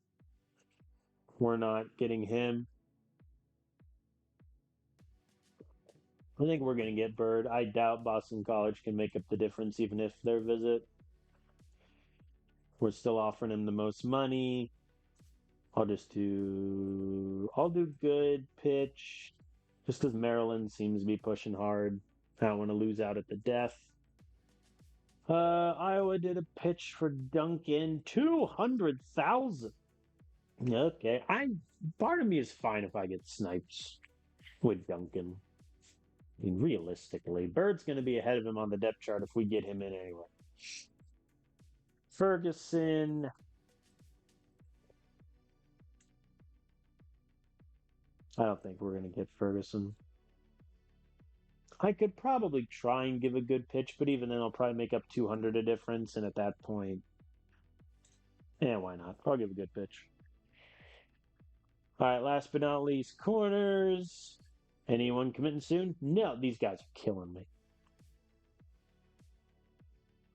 we're not getting him. I think we're going to get Bird. I doubt Boston College can make up the difference even if their visit. We're still offering him the most money. I'll do good pitch just because Maryland seems to be pushing hard. I don't want to lose out at the death. Iowa did a pitch for Duncan 200,000. Okay, part of me is fine if I get snipes with Duncan. I mean, realistically, Bird's going to be ahead of him on the depth chart if we get him in anyway. Ferguson. I don't think we're going to get Ferguson. I could probably try and give a good pitch, but even then, I'll probably make up 200 a difference. And at that point, yeah, why not? I'll give a good pitch. All right, last but not least, corners. Anyone committing soon? No, these guys are killing me.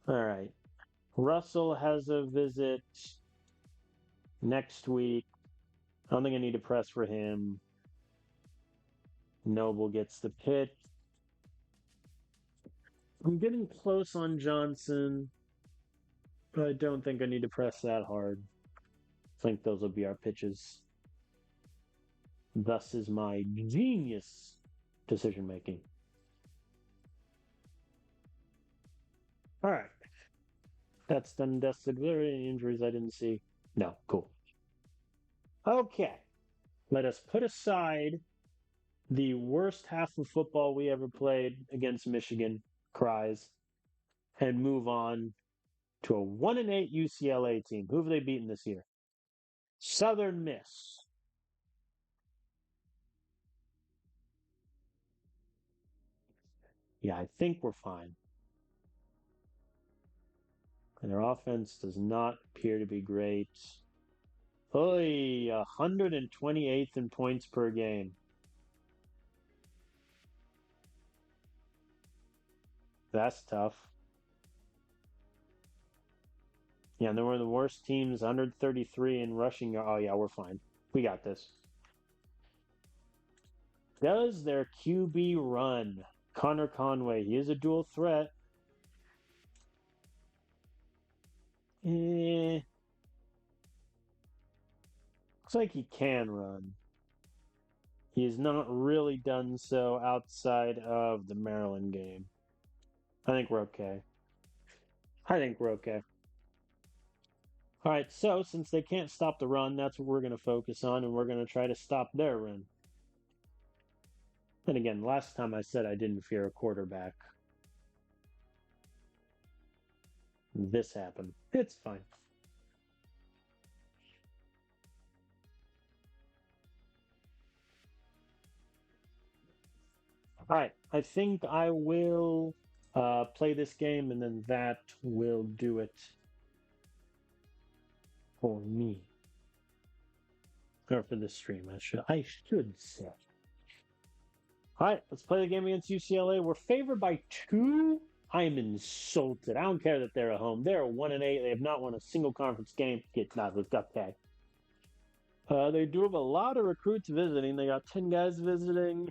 All right. Russell has a visit next week. I don't think I need to press for him. Noble gets the pitch. I'm getting close on Johnson, but I don't think I need to press that hard. I think those will be our pitches. Thus is my genius decision making. All right. That's done and dusted. Were there any injuries I didn't see? No. Cool. Okay. Let us put aside the worst half of football we ever played against Michigan, cries, and move on to a 1-8 UCLA team. Who have they beaten this year? Southern Miss. Yeah, I think we're fine. And their offense does not appear to be great. Oy, 128th in points per game. That's tough. Yeah, and they were the worst teams, 133 in rushing. Oh, yeah, we're fine. We got this. Does their QB run? Connor Conway. He is a dual threat. Looks like he can run. He has not really done so outside of the Maryland game. I think we're okay. All right, so since they can't stop the run, that's what we're going to focus on, and we're going to try to stop their run. And again, last time I said I didn't fear a quarterback. This happened. It's fine. All right, I think I will play this game, and then that will do it for me. Or for the stream, I should say. All right, let's play the game against UCLA. We're favored by 2. I am insulted. I don't care that they're at home. They're 1-8. They have not won a single conference game. Get not with okay. They do have a lot of recruits visiting. They got 10 guys visiting.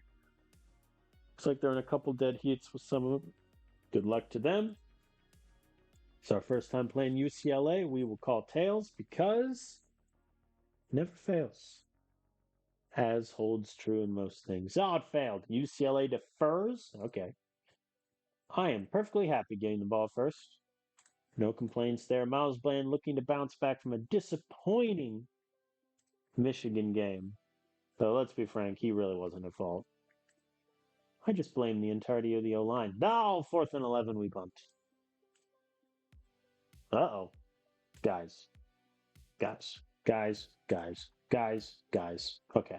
Looks like they're in a couple dead heats with some of them. Good luck to them. It's our first time playing UCLA. We will call tails because it never fails. As holds true in most things. Oh, it failed. UCLA defers? Okay. I am perfectly happy getting the ball first. No complaints there. Miles Bland looking to bounce back from a disappointing Michigan game. So let's be frank, he really wasn't at fault. I just blame the entirety of the O-line. No, 4th and 11, we bumped. Uh-oh. Guys. Okay.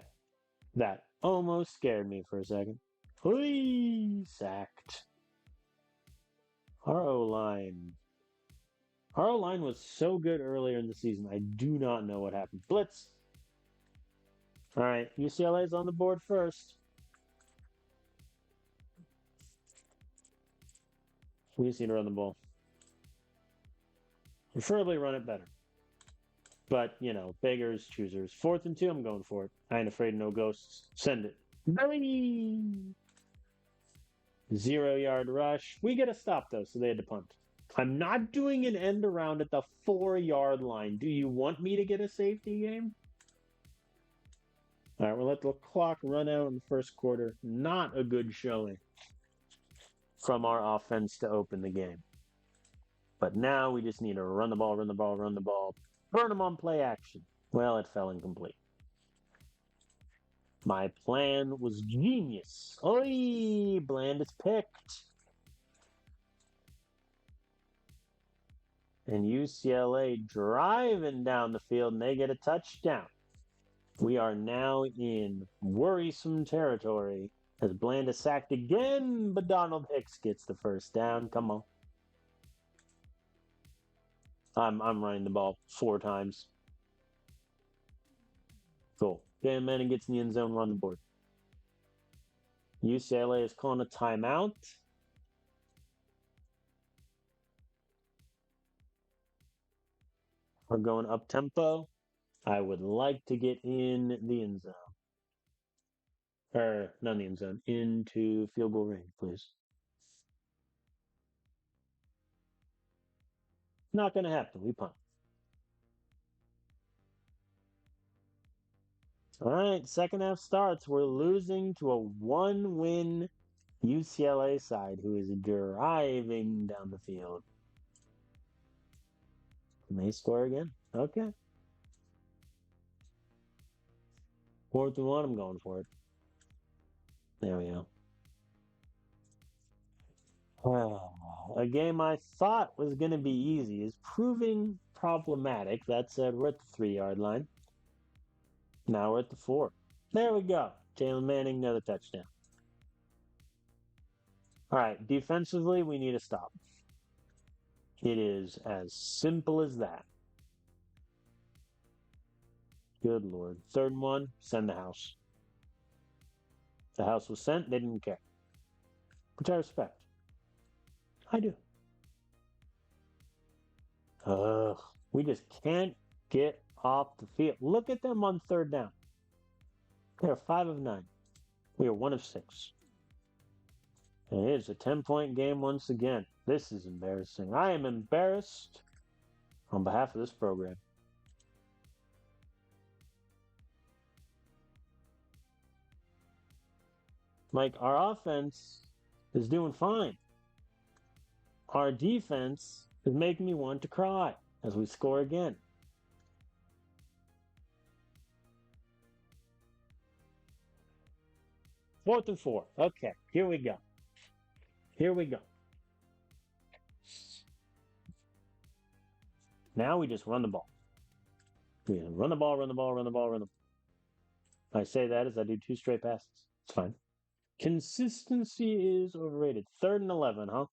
That almost scared me for a second. Whee! Sacked. Our O-line. Our O-line was so good earlier in the season. I do not know what happened. Blitz. All right, UCLA's on the board first. We just need to run the ball. Preferably run it better. But, beggars, choosers. 4th and 2, I'm going for it. I ain't afraid of no ghosts. Send it. Belly! 0-yard rush. We get a stop, though, so they had to punt. I'm not doing an end around at the 4-yard line. Do you want me to get a safety game? All right, we'll let the clock run out in the first quarter. Not a good showing from our offense to open the game. But now we just need to run the ball, run the ball, run the ball, burn them on play action. Well, it fell incomplete. My plan was genius. Oi, Bland is picked. And UCLA driving down the field, and they get a touchdown. We are now in worrisome territory as Bland is sacked again, but Donald Hicks gets the first down. Come on. I'm running the ball 4 times. Cool. Dan Manning gets in the end zone, run the board. UCLA is calling a timeout. We're going up tempo. I would like to get in the end zone. Or, not in the end zone, into field goal range, please. Not going to happen. We punt. All right, second half starts. We're losing to a 1-win UCLA side who is driving down the field. And they score again. Okay. 4th and 1, I'm going for it. There we go. Well, a game I thought was going to be easy is proving problematic. That said, we're at the 3-yard line. Now we're at the 4. There we go. Jalen Manning, another touchdown. All right, defensively, we need a stop. It is as simple as that. Good Lord. 3rd and 1, send the house. The house was sent, they didn't care. Which I respect. I do. Ugh. We just can't get off the field. Look at them on 3rd down. They are 5 of 9. We are 1 of 6. And it is a 10-point game once again. This is embarrassing. I am embarrassed on behalf of this program. Like, our offense is doing fine. Our defense is making me want to cry as we score again. Fourth and 4. Okay, here we go. Here we go. Now we just run the ball. We run the ball, run the ball, run the ball, run the ball. I say that as I do 2 straight passes. It's fine. Consistency is overrated. 3rd and 11, huh?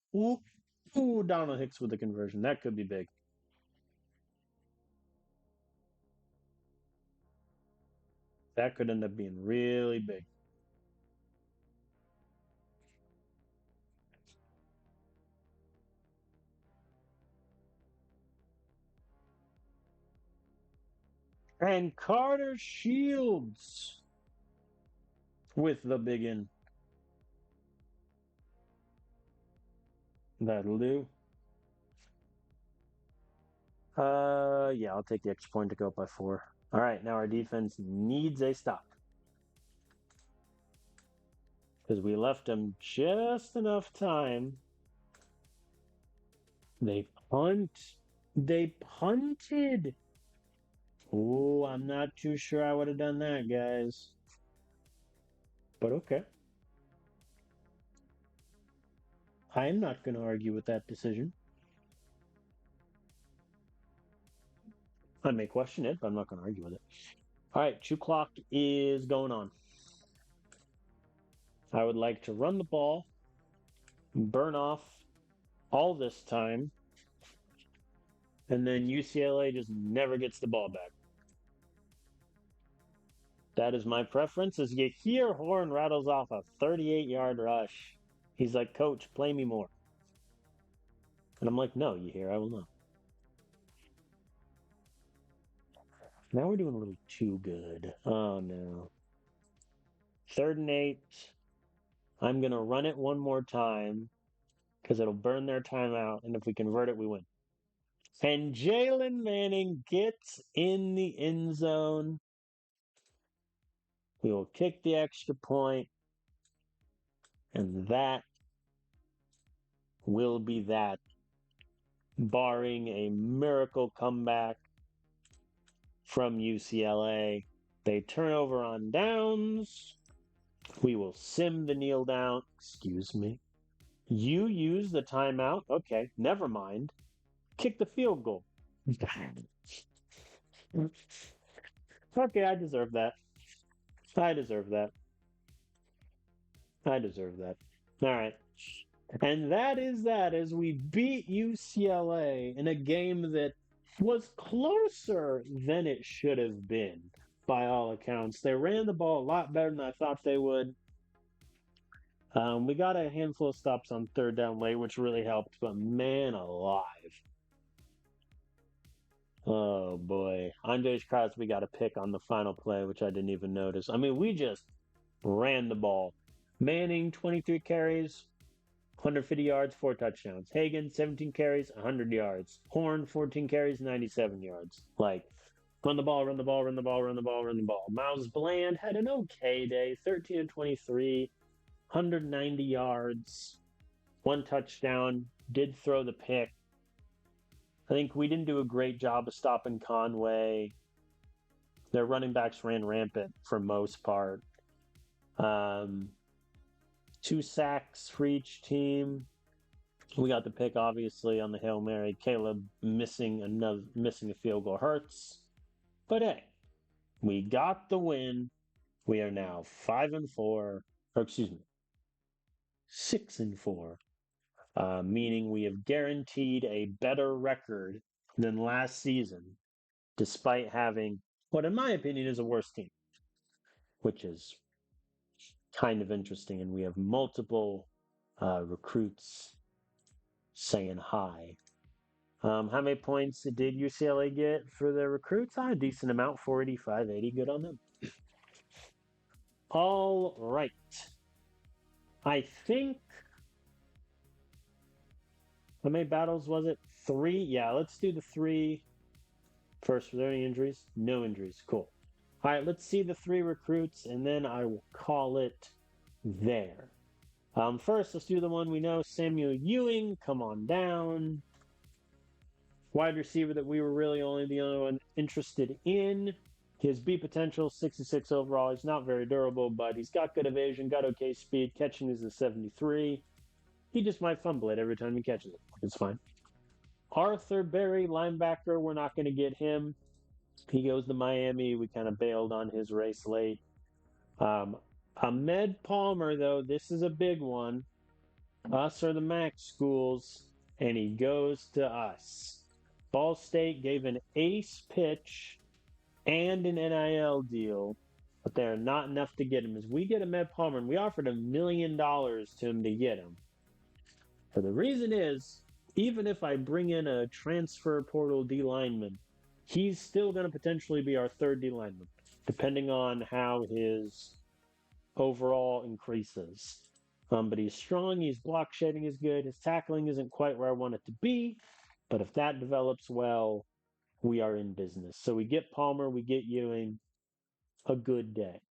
Ooh, Donald Hicks with the conversion. That could be big. That could end up being really big. And Carter Shields with the big in. That'll do. Yeah, I'll take the extra point to go up by 4. All right, now our defense needs a stop. Because we left them just enough time. They punt. They punted. Oh, I'm not too sure I would have done that, guys. But okay. I'm not going to argue with that decision. I may question it, but I'm not going to argue with it. All right, 2 clock is going on. I would like to run the ball, burn off all this time, and then UCLA just never gets the ball back. That is my preference. As you hear, Horn rattles off a 38-yard rush. He's like, Coach, play me more. And I'm like, no, you hear, I will not. Now we're doing a little too good. Oh, no. 3rd and 8. I'm going to run it one more time because it'll burn their timeout. And if we convert it, we win. And Jalen Manning gets in the end zone. We will kick the extra point. And that will be that barring a miracle comeback from UCLA. They turn over on downs. We will sim the kneel down. Excuse me. You use the timeout. Okay, never mind. Kick the field goal. Okay, I deserve that. I deserve that. I deserve that. All right. And that is that as we beat UCLA in a game that was closer than it should have been by all accounts. They ran the ball a lot better than I thought they would. We got a handful of stops on third down late, which really helped, but man alive. Oh boy. Andres Crosby got a pick on the final play, which I didn't even notice. I mean, we just ran the ball. Manning, 23 carries, 150 yards, 4 touchdowns. Hagan, 17 carries, 100 yards. Horn, 14 carries, 97 yards. Like, run the ball, run the ball, run the ball, run the ball, run the ball. Miles Bland had an okay day, 13 and 23, 190 yards, 1 touchdown, did throw the pick. I think we didn't do a great job of stopping Conway. Their running backs ran rampant for most part. 2 sacks for each team. We got the pick, obviously, on the Hail Mary. Caleb missing a field goal hurts. But hey, we got the win. We are now 5-4, or excuse me, 6-4. Meaning we have guaranteed a better record than last season, despite having what, in my opinion, is a worse team, which is kind of interesting. And we have multiple recruits saying hi. How many points did UCLA get for their recruits? A decent amount, 485, 80. Good on them. All right. I think. How many battles was it? 3? Yeah, let's do the 3 first. Were there any injuries? No injuries. Cool. All right, let's see the 3 recruits, and then I will call it there. First, let's do the one we know. Samuel Ewing, come on down. Wide receiver that we were really only the only one interested in. His B potential, 66 overall. He's not very durable, but he's got good evasion, got okay speed. Catching is a 73. He just might fumble it every time he catches it. It's fine. Arthur Berry, linebacker, we're not going to get him. He goes to Miami. We kind of bailed on his race late. Ahmed Palmer, though, this is a big one. Us or the MAC schools, and he goes to us. Ball State gave an ace pitch and an NIL deal, but they're not enough to get him. As we get Ahmed Palmer, and we offered $1 million to him to get him. For the reason is, even if I bring in a transfer portal D lineman, he's still going to potentially be our third D lineman, depending on how his overall increases. But he's strong, his block shedding is good, his tackling isn't quite where I want it to be, but if that develops well, we are in business. So we get Palmer, we get Ewing, a good day.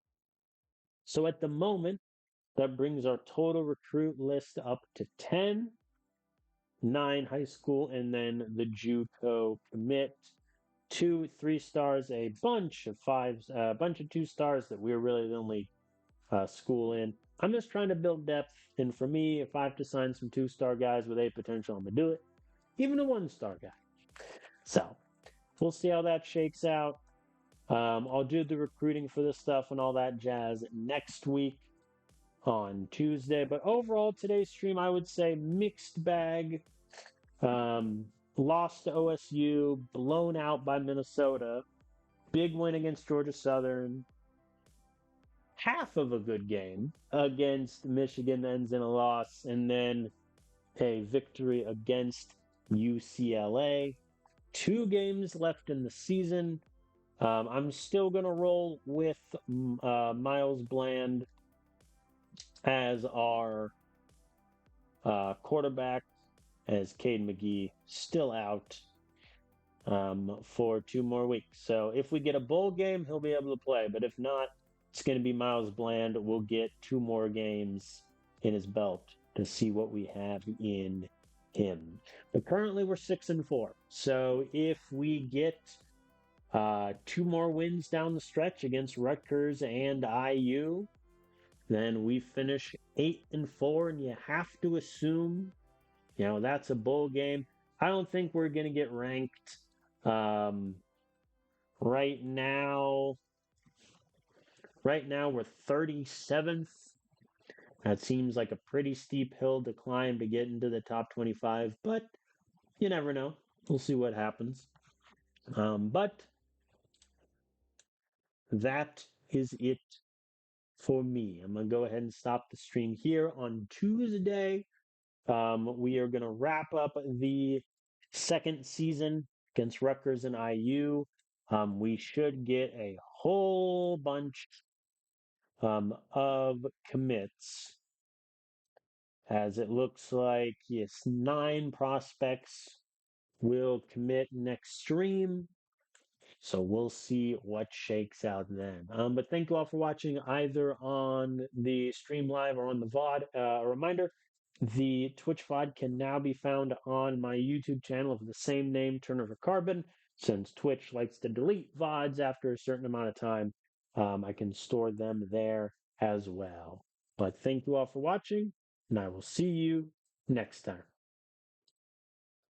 So at the moment, that brings our total recruit list up to 10, 9 high school, and then the JUCO commit. 2 3 stars, a bunch of 5s, a bunch of 2 stars that we're really the only school in. I'm just trying to build depth, and for me, if I have to sign some 2-star guys with A potential, I'm gonna do it. Even a 1-star guy. So we'll see how that shakes out. I'll do the recruiting for this stuff and all that jazz next week on Tuesday. But overall, today's stream, I would say mixed bag. Lost to OSU, blown out by Minnesota, big win against Georgia Southern, half of a good game against Michigan that ends in a loss, and then a victory against UCLA. 2 games left in the season. I'm still going to roll with Miles Bland as our quarterback, as Cade McGee still out for 2 more weeks. So if we get a bowl game, he'll be able to play. But if not, it's going to be Miles Bland. We'll get 2 more games in his belt to see what we have in him. But currently we're 6-4. So if we get two more wins down the stretch against Rutgers and IU, then we finish 8-4, and you have to assume, that's a bowl game. I don't think we're going to get ranked um, right now. Right now we're 37th. That seems like a pretty steep hill to climb to get into the top 25, but you never know. We'll see what happens. But that is it for me. I'm going to go ahead and stop the stream here on Tuesday. We are going to wrap up the second season against Rutgers and IU. We should get a whole bunch of commits, as it looks like, yes, 9 prospects will commit next stream. So we'll see what shakes out then. But thank you all for watching either on the stream live or on the VOD. A reminder, the Twitch VOD can now be found on my YouTube channel of the same name, Turnover Carbon. Since Twitch likes to delete VODs after a certain amount of time, I can store them there as well. But thank you all for watching, and I will see you next time.